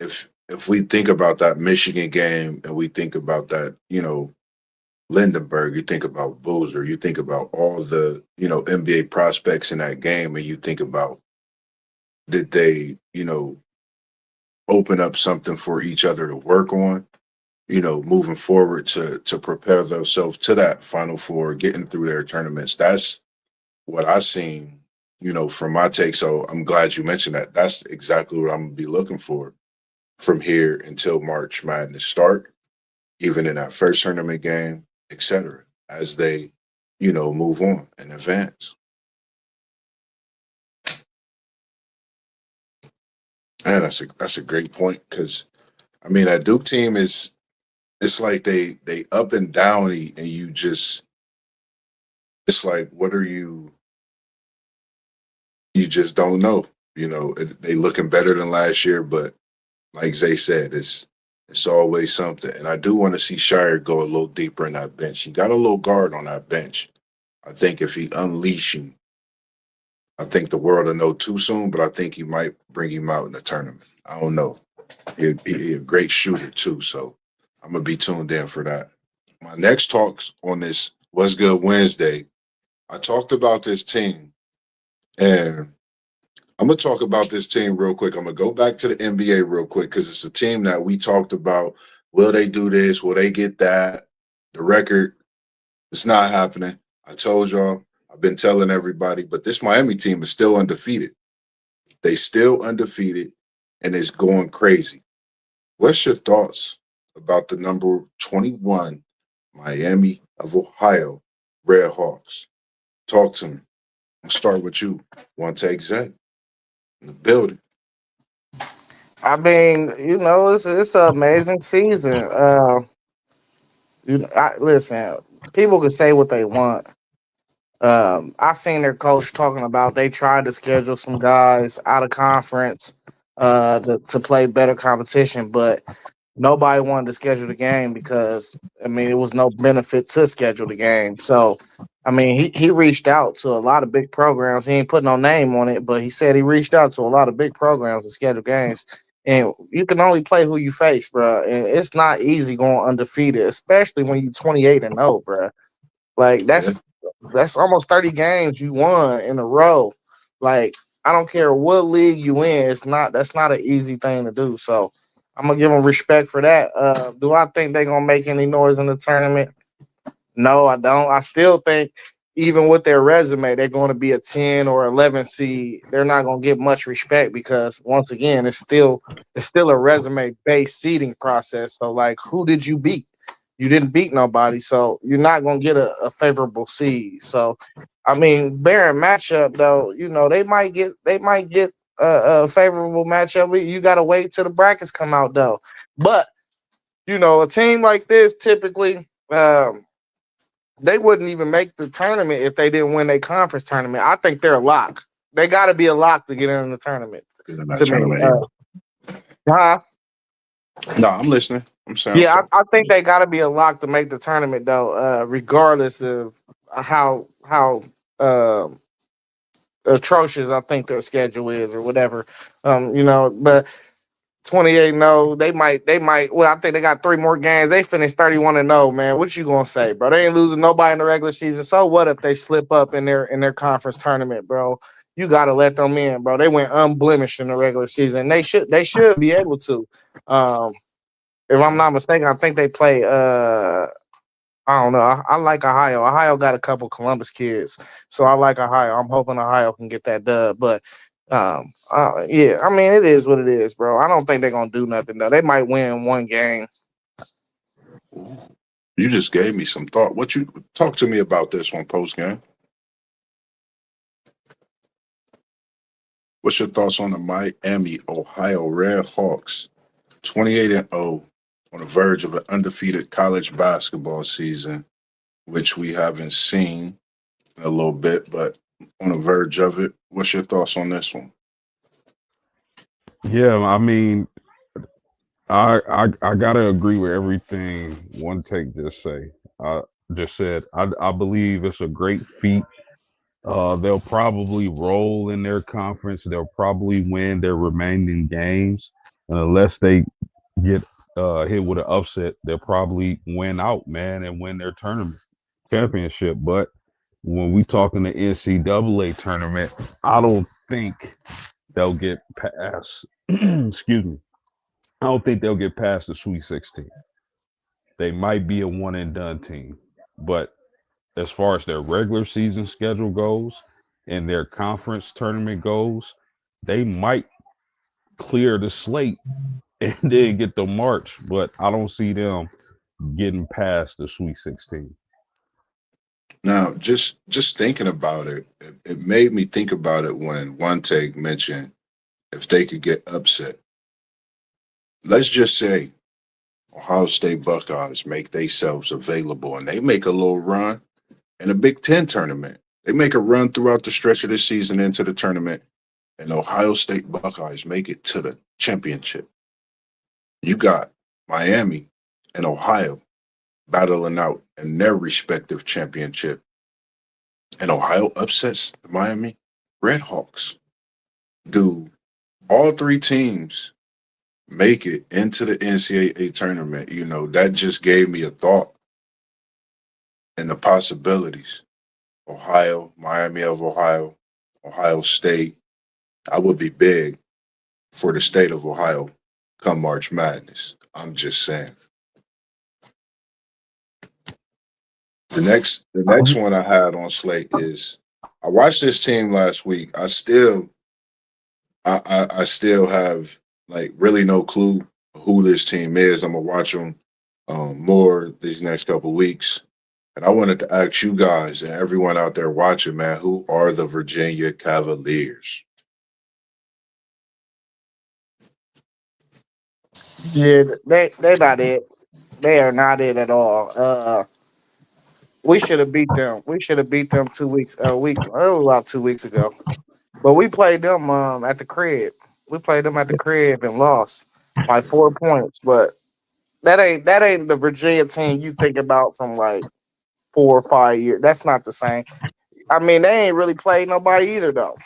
if we think about that Michigan game and we think about that, Lindenberg, you think about Boozer, you think about all the NBA prospects in that game, and you think about did they open up something for each other to work on, moving forward to prepare themselves to that Final Four, getting through their tournaments. That's what I seen, from my take. So I'm glad you mentioned that. That's exactly what I'm gonna be looking for from here until March Madness start, even in that first tournament game, etc. As they, move on and advance. And that's a great point because I mean that Duke team is it's like they up and down and you just it's like what are you just don't know. They looking better than last year, but like Zay said, it's always something. And I do want to see Shire go a little deeper in that bench. He got a little guard on that bench. I think if he unleash him, I think the world will know too soon, but I think he might bring him out in the tournament. I don't know. He a great shooter too, so I'm gonna be tuned in for that. My next talks on this What's Good Wednesday, I talked about this team, and I'm gonna talk about this team real quick. I'm gonna go back to the NBA real quick because it's a team that we talked about. Will they do this? Will they get that? The record, it's not happening. I told y'all, I've been telling everybody, but this Miami team is still undefeated. They still undefeated, and it's going crazy. What's your thoughts about the number 21 Miami of Ohio Red Hawks? Talk to me. I'll start with you. One take, Zay, in the building. I mean, it's an amazing season. Listen, people can say what they want. I seen their coach talking about they tried to schedule some guys out of conference to play better competition, but nobody wanted to schedule the game because I mean it was no benefit to schedule the game. So I mean he reached out to a lot of big programs. He ain't put no name on it, but he said he reached out to a lot of big programs to schedule games. And you can only play who you face, bro. And it's not easy going undefeated, especially when you're 28-0, bro. Like Yeah. that's almost 30 games you won in a row. Like I don't care what league you in, that's not an easy thing to do. So I'm gonna give them respect for that. Do I think they're gonna make any noise in the tournament? No, I don't. I still think even with their resume, they're going to be a 10 or 11 seed. They're not going to get much respect because once again, it's still a resume based seeding process. So like, who did you beat? You didn't beat nobody, so you're not going to get a favorable seed. So, I mean, barren matchup though, they might get a favorable matchup. You got to wait till the brackets come out though. But a team like this typically. They wouldn't even make the tournament if they didn't win their conference tournament. I think they're a lock. They got to be a lock to get in the tournament. In that To me, tournament. Huh? No, I'm listening. I'm saying Yeah, okay. I think they got to be a lock to make the tournament though, regardless of how uh, atrocious I think their schedule is or whatever. But 28 no, they might. Well, I think they got three more games. They finished 31 and 0, man. What you gonna say, bro? They ain't losing nobody in the regular season. So what if they slip up in their conference tournament, bro? You gotta let them in, bro. They went unblemished in the regular season. They should be able to. Um, if I'm not mistaken, I think they play. I don't know. I like Ohio. Ohio got a couple Columbus kids, so I like Ohio. I'm hoping Ohio can get that dub. But yeah, I mean it is what it is, bro. I don't think they're gonna do nothing though. They might win one game. Ooh, you just gave me some thought. What you talk to me about this one post game? What's your thoughts on the Miami, Ohio Red Hawks, 28 and 0, on the verge of an undefeated college basketball season, which we haven't seen in a little bit, but on the verge of it. What's your thoughts on this one? Yeah, I mean, I gotta agree with everything one take just said. I believe it's a great feat. They'll probably roll in their conference. They'll probably win their remaining games, unless they get hit with an upset. They'll probably win out, man, and win their tournament championship. But when we talk in the NCAA tournament, I don't think they'll get past. Excuse me. I don't think they'll get past the Sweet 16. They might be a one and done team, but as far as their regular season schedule goes and their conference tournament goes, they might clear the slate and then get the March, but I don't see them getting past the Sweet 16. Now, just thinking about it made me think about it when one take mentioned if they could get upset. Let's just say Ohio State Buckeyes make themselves available and they make a little run in a Big Ten tournament. They make a run throughout the stretch of the season into the tournament, and Ohio State Buckeyes make it to the championship. You got Miami and Ohio battling out in their respective championship, and Ohio upsets the Miami Redhawks. Do all three teams make it into the NCAA tournament? That just gave me a thought and the possibilities. Ohio, Miami of Ohio, Ohio State. I would be big for the state of Ohio come March Madness. I'm just saying. The next one I had on slate is I watched this team last week. I still have like really no clue who this team is. I'm gonna watch them more these next couple weeks. And I wanted to ask you guys and everyone out there watching, man, who are the Virginia Cavaliers? Yeah, they not it. They are not it at all. We should have beat them. We should have beat them 2 weeks a week. It was about 2 weeks ago. But we played them at the crib. We played them at the crib and lost by 4 points. But that ain't the Virginia team you think about from like 4 or 5 years. That's not the same. I mean, they ain't really played nobody either though.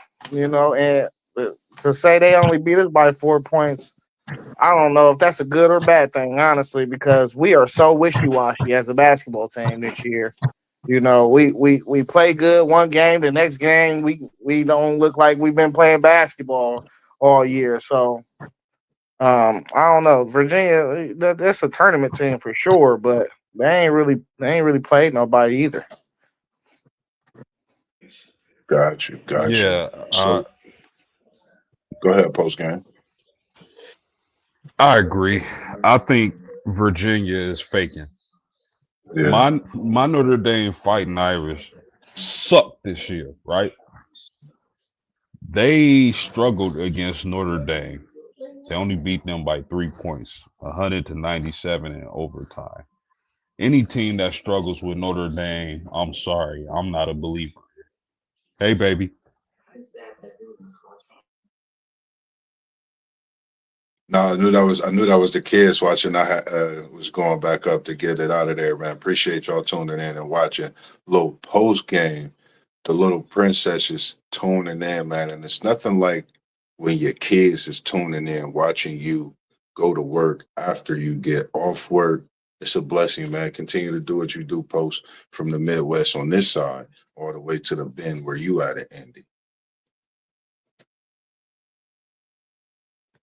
And to say they only beat us by 4 points, I don't know if that's a good or bad thing, honestly, because we are so wishy washy as a basketball team this year. We play good one game, the next game we don't look like we've been playing basketball all year. So I don't know. Virginia, that's a tournament team for sure, but they ain't really played nobody either. Got you, got you. Yeah, So go ahead, post game. I agree. I think Virginia is faking. Yeah. My Notre Dame Fighting Irish sucked this year, right? They struggled against Notre Dame. They only beat them by 3 points, 100 to 97 in overtime. Any team that struggles with Notre Dame, I'm sorry, I'm not a believer. Hey, baby. No, I knew that was the kids watching. Was going back up to get it out of there, man. Appreciate y'all tuning in and watching. Little post game, the little princesses tuning in, man. And it's nothing like when your kids is tuning in, watching you go to work after you get off work. It's a blessing, man. Continue to do what you do, post from the Midwest on this side all the way to the bend where you at it, Andy.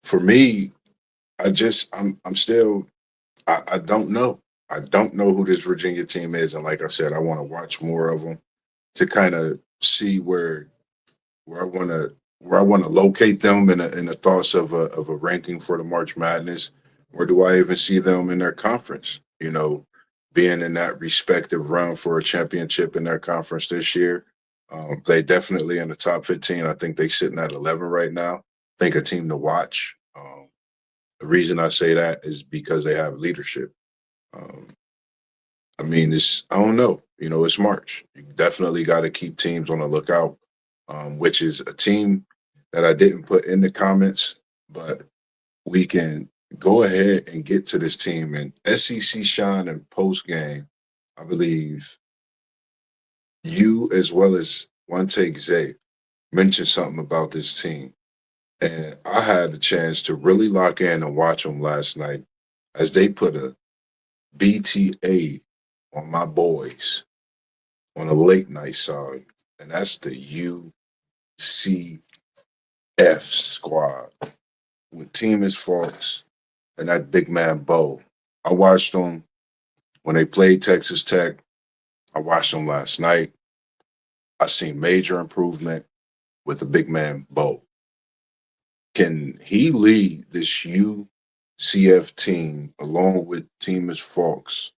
For me, I'm still I don't know. I don't know who this Virginia team is, and like I said, I want to watch more of them to kind of see where I want to where I want to locate them in the thoughts of a ranking for the March Madness. Where do I even see them in their conference? Being in that respective run for a championship in their conference this year. They definitely in the top 15. I think they sitting at 11 right now. I think a team to watch. The reason I say that is because they have leadership. Um, I mean, I don't know. It's March. You definitely got to keep teams on the lookout, which is a team that I didn't put in the comments, but we can go ahead and get to this team. And SEC Shine and post game, I believe you as well as One Take Zay mentioned something about this team. And I had the chance to really lock in and watch them last night as they put a BTA on my boys on the late night side, and that's the UCF squad with Teamus Fox and that big man Bo. I watched them when they played Texas Tech. I watched them last night. I seen major improvement with the big man Bo. Can he lead this UCF team along with Teamus Fox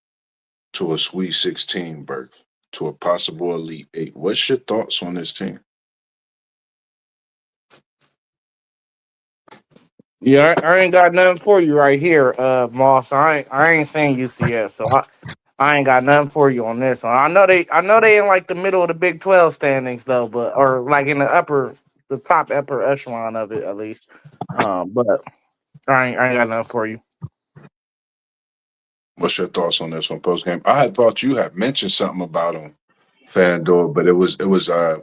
to a Sweet 16 berth, to a possible Elite Eight? What's your thoughts on this team? Yeah, I ain't got nothing for you right here, Moss. I ain't saying UCF, so I ain't got nothing for you on this one. I know they in like the middle of the Big 12 standings though, but or like in the top upper echelon of it at least. But I ain't got nothing for you. What's your thoughts on this one post game? I had thought you had mentioned something about him, FanDuel, but it was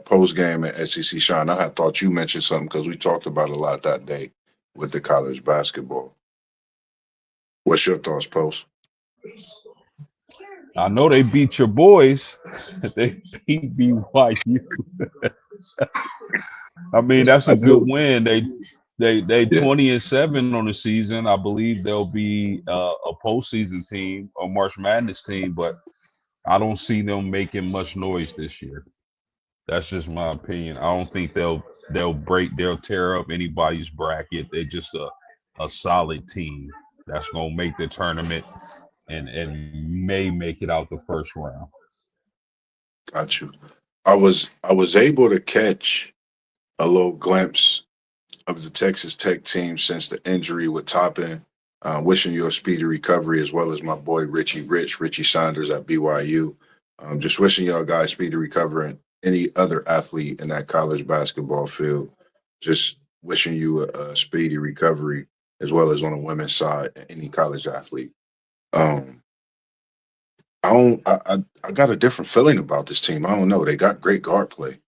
post game at SEC Shine. I had thought you mentioned something because we talked about it a lot that day with the college basketball. What's your thoughts, post? I know they beat your boys. They beat BYU. I mean, that's a I good do. win. They Yeah, 20-7 on the season. I believe they'll be a postseason team, a March Madness team, but I don't see them making much noise this year. That's just my opinion. I don't think they'll tear up anybody's bracket. They're just a solid team that's gonna make the tournament and may make it out the first round. got you. I was able to catch a little glimpse of the Texas Tech team since the injury with Toppin. Wishing you a speedy recovery, as well as my boy Richie Saunders at BYU. Just wishing y'all guys speedy recovery, and any other athlete in that college basketball field. Just wishing you a speedy recovery, as well as on the women's side, any college athlete. Um, I don't. I got a different feeling about this team. I don't know. They got great guard play.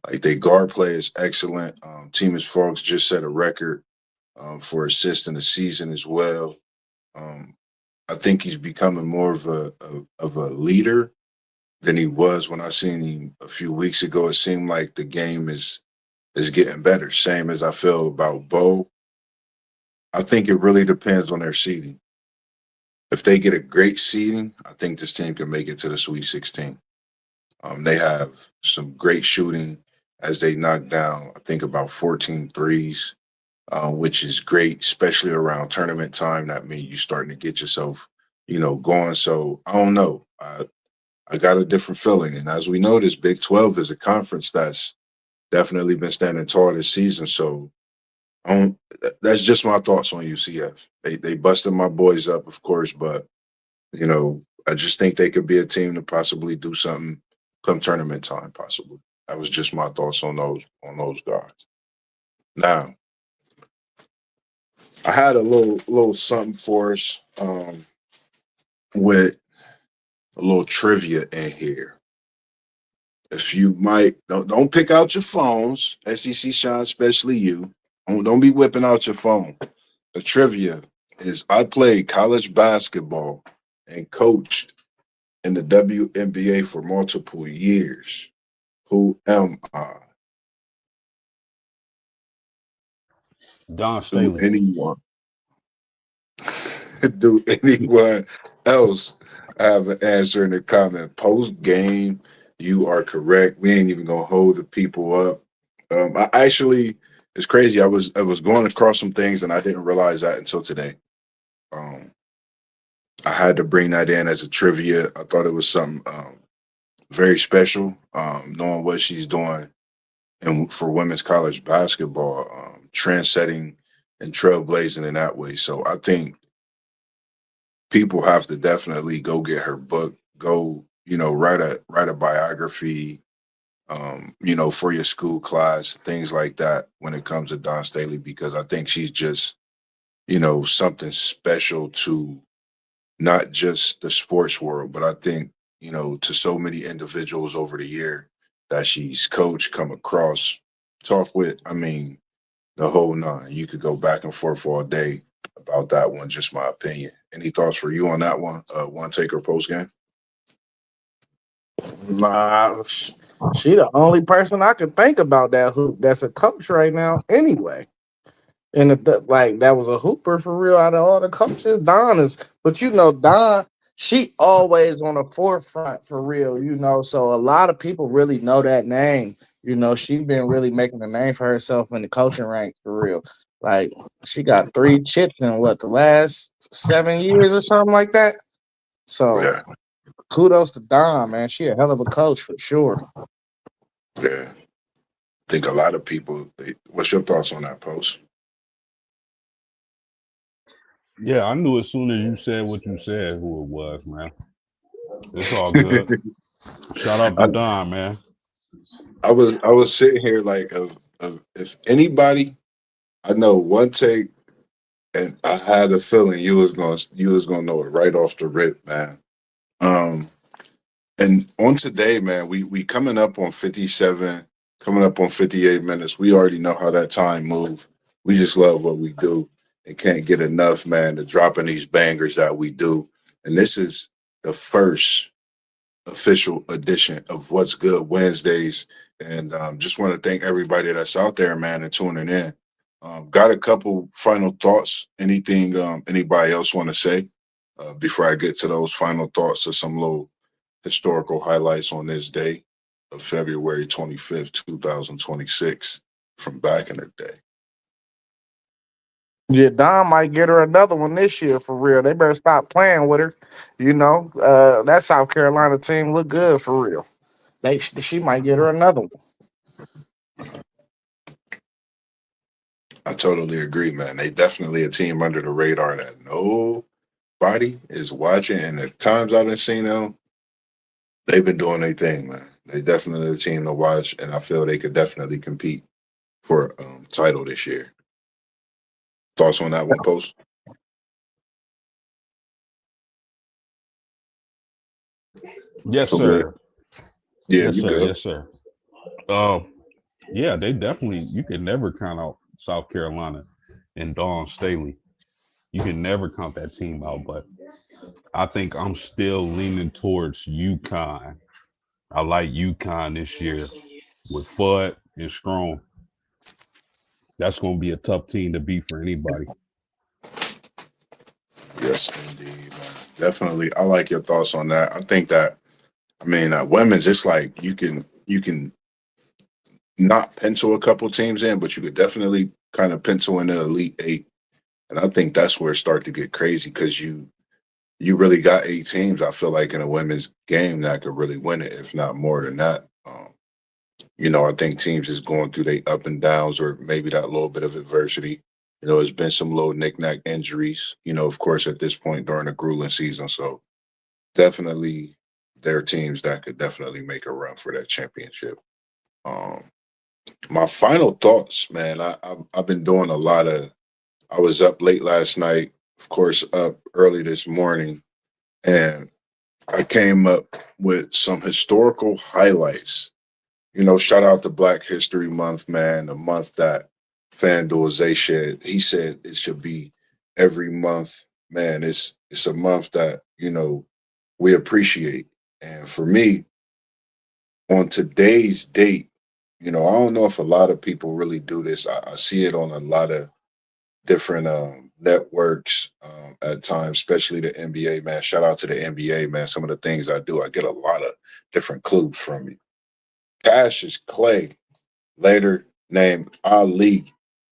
Like they guard play is excellent. Teamus Fox just set a record for assists in the season as well. Um, I think he's becoming more of a leader than he was when I seen him a few weeks ago. It seemed like the game is getting better. Same as I feel about Bo. I think it really depends on their seeding. If they get a great seeding, I think this team can make it to the Sweet 16. They have some great shooting as they knock down, I think, about 14 threes, which is great, especially around tournament time. That means you're starting to get yourself, going. So I don't know. I got a different feeling. And as we know, this Big 12 is a conference that's definitely been standing tall this season. So that's just my thoughts on UCF. They busted my boys up, of course, but I just think they could be a team to possibly do something come tournament time, possibly. That was just my thoughts on those guys. Now, I had a little something for us with a little trivia in here. If you might don't pick out your phones, SEC Shine, especially you. Don't be whipping out your phone. The trivia is I played college basketball and coached in the WNBA for multiple years. Who am I? Don Do Staley. anyone do anyone else have an answer in the comment? Post game, you are correct. We ain't even gonna hold the people up. I actually, it's crazy. I was going across some things and I didn't realize that until today. Um, I had to bring that in as a trivia. I thought it was something very special, knowing what she's doing and for women's college basketball, trend-setting and trailblazing in that way. So I think people have to definitely go get her book, go, write a biography, for your school class, things like that when it comes to Don Staley, because I think she's just, something special to not just the sports world, but I think, to so many individuals over the year that she's coached, come across, talk with. I mean, the whole nine. You could go back and forth all day about that one, just my opinion. Any thoughts for you on that one? One taker post game? Nah, she the only person I can think about that's a coach right now. Anyway, and like that was a hooper for real out of all the coaches. Don is, but Don, she always on the forefront for real. So a lot of people really know that name. She been really making a name for herself in the coaching ranks for real. Like she got 3 chips in what the last 7 years or something like that. So Yeah, kudos to Don, man. She a hell of a coach for sure. yeah. I think a lot of people. What's your thoughts on that post? Yeah, I knew as soon as you said what you said who it was, man. It's all good. Shout out to I, Don, man. I was sitting here like of if anybody I know one take, and I had a feeling you was gonna know it right off the rip, man. Um, and on today, man, we coming up on 57, coming up on 58 minutes. We already know how that time move. We just love what we do and can't get enough, man, to dropping these bangers that we do. And this is the first official edition of What's Good Wednesdays. And just want to thank everybody that's out there, man, and tuning in. Got a couple final thoughts. Anything anybody else want to say before I get to those final thoughts or some little historical highlights on this day of February 25th, 2026 from back in the day? Yeah, Don might get her another one this year for real. They better stop playing with her. That South Carolina team look good for real. She might get her another one. I totally agree, man. They definitely a team under the radar that nobody is watching. And the times I've seen them, they've been doing their thing, man. They definitely a team to watch, and I feel they could definitely compete for title this year. Thoughts on that one, Post? Yes, So good. sir. Yeah, Yes, you sir. good. Yes, sir. Um, yeah, they definitely. You can never count out South Carolina and Dawn Staley. You can never count that team out. But I think I'm still leaning towards UConn. I like UConn this year with Fudd and Strong. That's going to be a tough team to beat for anybody. Yes, indeed, man. Definitely. I like your thoughts on that. I think that women's it's like you can not pencil a couple teams in, but you could definitely kind of pencil in the elite eight. And I think that's where it starts to get crazy because you really got 8 teams. I feel like in a women's game that could really win it, if not more than that. I think teams is going through their up and downs, or maybe that little bit of adversity. There's been some little knick-knack injuries. Of course, at this point during the grueling season. So definitely, there are teams that could definitely make a run for that championship. Um, my final thoughts, man. I've been doing a lot of I was up late last night, of course, up early this morning, and I came up with some historical highlights. Shout out to Black History Month, man, the month that FanDuel Zay said. He said it should be every month. Man, it's a month that, we appreciate. And for me, on today's date, I don't know if a lot of people really do this. I see it on a lot of different networks at times, especially the NBA, man. Shout out to the NBA, man. Some of the things I do, I get a lot of different clues from you. Cassius Clay, later named Ali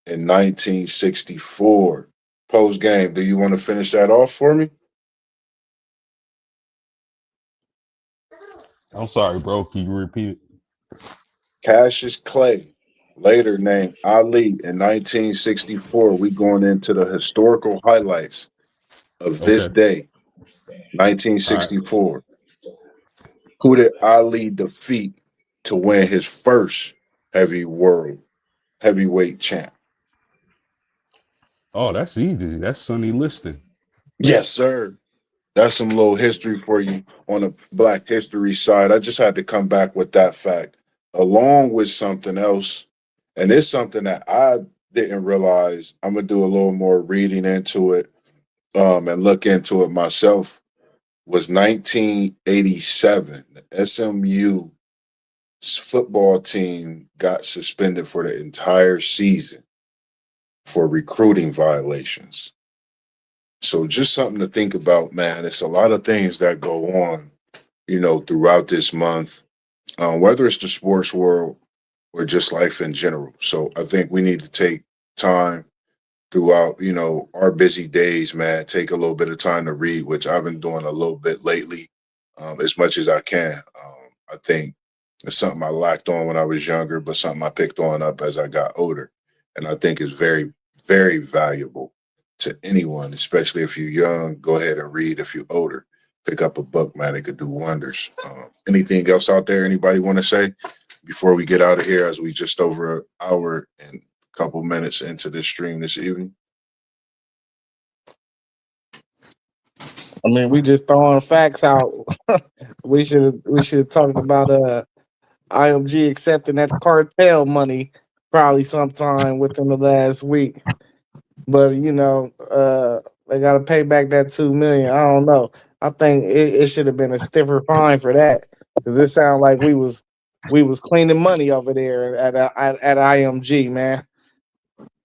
in 1964. Post game, do you want to finish that off for me? I'm sorry, bro. Can you repeat it? Cassius Clay, later named Ali in 1964. We going into the historical highlights of this Okay. day, All right. 1964. Who did Ali defeat to win his first heavyweight champ? Oh, that's easy. That's Sonny Liston. Yes, sir. That's some little history for you on the Black History side. I just had to come back with that fact, along with something else. And it's something that I didn't realize. I'm gonna do a little more reading into it and look into it myself. Was 1987. The SMU football team got suspended for the entire season for recruiting violations. So just something to think about, man. It's a lot of things that go on, throughout this month, whether it's the sports world or just life in general. So I think we need to take time throughout, our busy days, man. Take a little bit of time to read, which I've been doing a little bit lately, as much as I can. I think it's something I lacked on when I was younger, but something I picked on up as I got older. And I think is very, very valuable to anyone, especially if you're young. Go ahead and read. If you're older, pick up a book, man. It could do wonders. Anything else out there anybody want to say before we get out of here, as we just over an hour and a couple minutes into this stream this evening? I mean, we just throwing facts out. We should have talked about IMG accepting that cartel money probably sometime within the last week. But they got to pay back that 2 million. I don't know. I think it should have been a stiffer fine for that, because it sounded like we was cleaning money over there at IMG, man.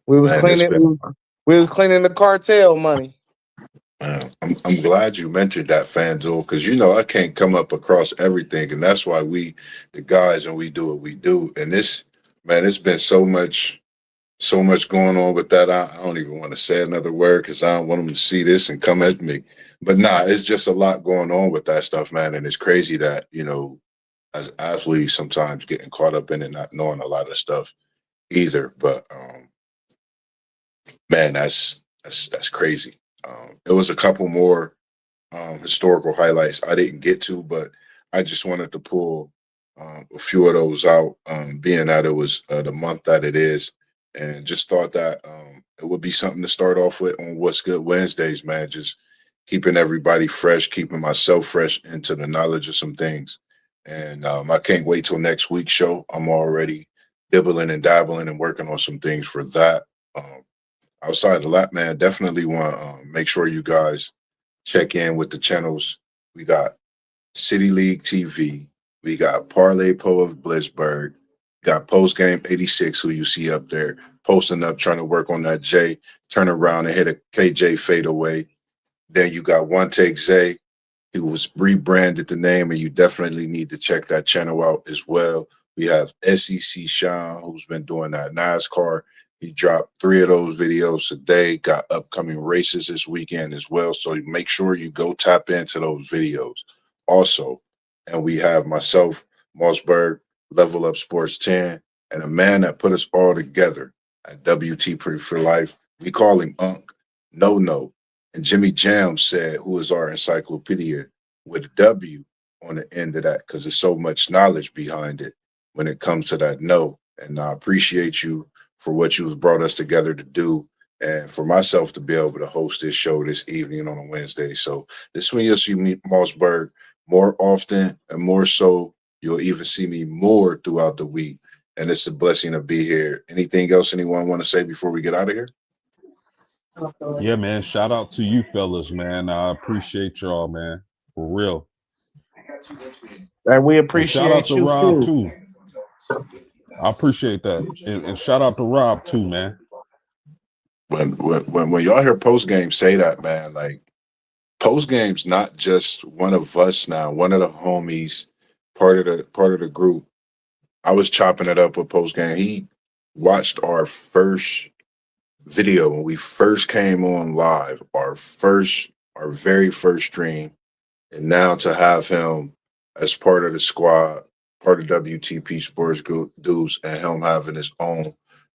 We was Man, it's cleaning been. we was cleaning the cartel money. I'm glad you mentioned that, FanDuel, because I can't come up across everything, and that's why we, the guys, and we do what we do. And this, man, it's been so much going on with that. I don't even want to say another word because I don't want them to see this and come at me. But nah, it's just a lot going on with that stuff, man. And it's crazy that, as athletes sometimes getting caught up in it, not knowing a lot of stuff either. But man, that's crazy. There was a couple more historical highlights I didn't get to, but I just wanted to pull a few of those out, being that it was the month that it is, and just thought that it would be something to start off with on What's Good Wednesdays, man. Just keeping everybody fresh, keeping myself fresh into the knowledge of some things. And I can't wait till next week's show. I'm already dibbling and dabbling and working on some things for that. Um, Outside of that, man, definitely want to make sure you guys check in with the channels. We got City League TV. We got Parlay Po of Blitzburg. Got Post Game 86, who you see up there, posting up, trying to work on that J, turn around and hit a KJ fadeaway. Then you got One Take Zay, who was rebranded the name, and you definitely need to check that channel out as well. We have SEC Sean, who's been doing that NASCAR. He dropped 3 of those videos today, got upcoming races this weekend as well. So make sure you go tap into those videos also. And we have myself, MossBurgh, Level Up Sports 10, and a man that put us all together at WT Pre for Life. We call him Unc, No No. And Jimmy Jam said, who is our encyclopedia, with a W on the end of that, because there's so much knowledge behind it when it comes to that no. And I appreciate you for what you've brought us together to do. and for myself to be able to host this show this evening on a Wednesday. So this is when you'll see me, MossBurgh, more often and more so. You'll even see me more throughout the week. And it's a blessing to be here. Anything else anyone want to say before we get out of here? Yeah, man. Shout out to you fellas, man. I appreciate y'all, man. For real. And we And shout out appreciate to you Rob too. too. I appreciate that. And shout out to Rob too, man. When y'all hear post game say that, man, like post game's not just one of us now, one of the homies, part of the group. I was chopping it up with post game. He watched our first video when we first came on live, our very first stream, and now to have him as part of the squad, part of WTP Sports Dudes, and him having his own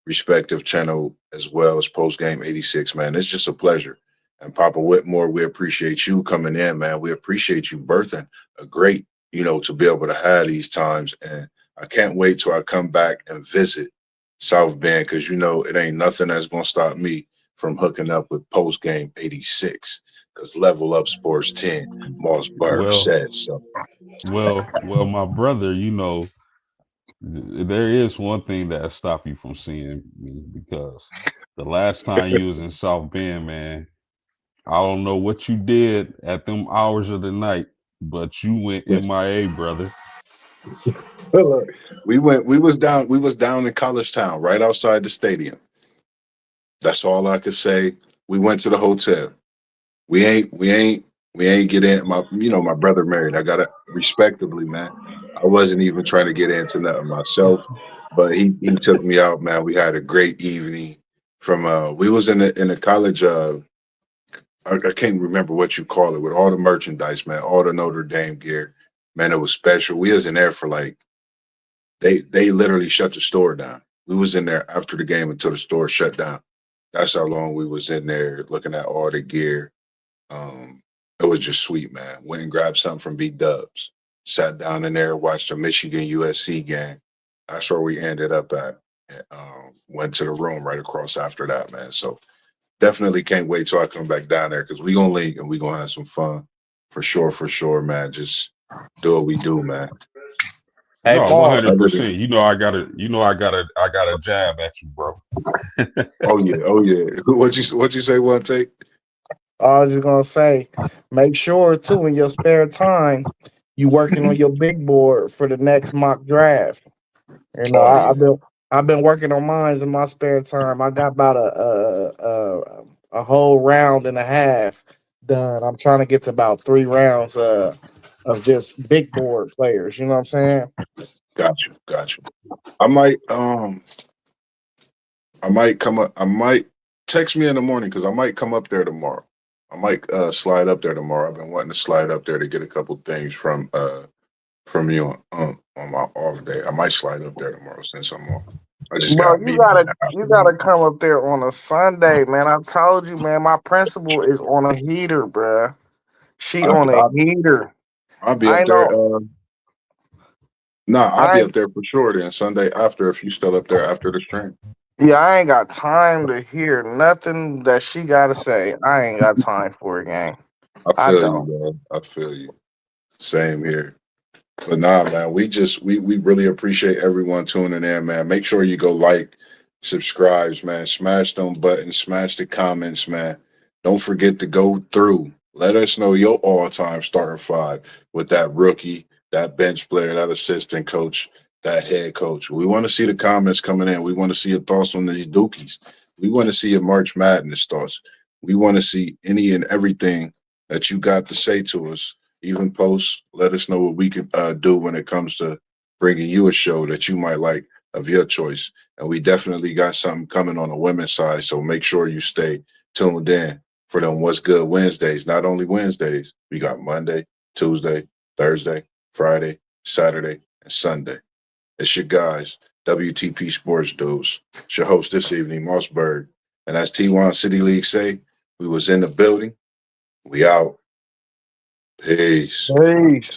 respective channel as well as Post Game 86, man, it's just a pleasure. And Papa Whitmore, we appreciate you coming in, man. We appreciate you birthing a great, to be able to have these times. And I can't wait till I come back and visit South Bend because it ain't nothing that's gonna stop me from hooking up with Post Game 86 because Level Up Sports 10, MossBurgh Well, said so. well, my brother, there is one thing that stop you from seeing me because the last time you was in South Bend, man, I don't know what you did at them hours of the night, but you went MIA, brother. Look, we was down in College Town, right outside the stadium. That's all I could say. We went to the hotel. We ain't get in. My brother married. I got it respectably, man. I wasn't even trying to get into nothing myself, but he took me out, man. We had a great evening. We was in the college. I can't remember what you call it with all the merchandise, man. All the Notre Dame gear, man. It was special. We was in there for like they literally shut the store down. We was in there after the game until the store shut down. That's how long we was in there looking at all the gear. It was just sweet, man. Went and grabbed something from B Dubs. Sat down in there, watched the Michigan USC game. That's where we ended up at. Went to the room right across after that, man. So definitely can't wait till I come back down there because we gonna link and we gonna have some fun for sure, man. Just do what we do, man. Hey, No, one Paul. hundred percent. I got a jab at you, bro. Oh yeah, oh yeah. What you say? One take. I was just gonna say, make sure too in your spare time you working on your big board for the next mock draft. Oh yeah, I've been working on mines in my spare time. I got about a whole round and a half done. I'm trying to get to about 3 rounds of just big board players. You know what I'm saying? got you. I might come up. I might text me in the morning because I might come up there tomorrow. I might slide up there tomorrow. I've been wanting to slide up there to get a couple things from you on my off day. I might slide up there tomorrow since I'm off. I just Bro, got you meetings in gotta the you afternoon. gotta come up there on a Sunday, man. I told you, man. My principal is on a heater, bruh. She I'll, on a I'll, heater. I'll be I up ain't there. no. Nah, I'll I be ain't. up there for sure. Then Sunday after, if you still up there after the stream. Yeah, I ain't got time to hear nothing that she gotta say. I ain't got time for it, gang. I I feel you, don't. man. I feel you. Same here. But nah, man, we really appreciate everyone tuning in, man. Make sure you go like, subscribes, man. Smash them buttons, smash the comments, man. Don't forget to go through. Let us know your all-time starting five with that rookie, that bench player, that assistant coach, that head coach. We want to see the comments coming in. We want to see your thoughts on these dookies. We want to see your March Madness thoughts. We want to see any and everything that you got to say to us, even posts. Let us know what we could do when it comes to bringing you a show that you might like of your choice. And we definitely got something coming on the women's side. So make sure you stay tuned in for them What's Good Wednesdays. Not only Wednesdays, we got Monday, Tuesday, Thursday, Friday, Saturday, and Sunday. It's your guys, WTP Sports Dudes. It's your host this evening, MossBurgh. And as T1 City League say, we was in the building. We out. Peace. Peace.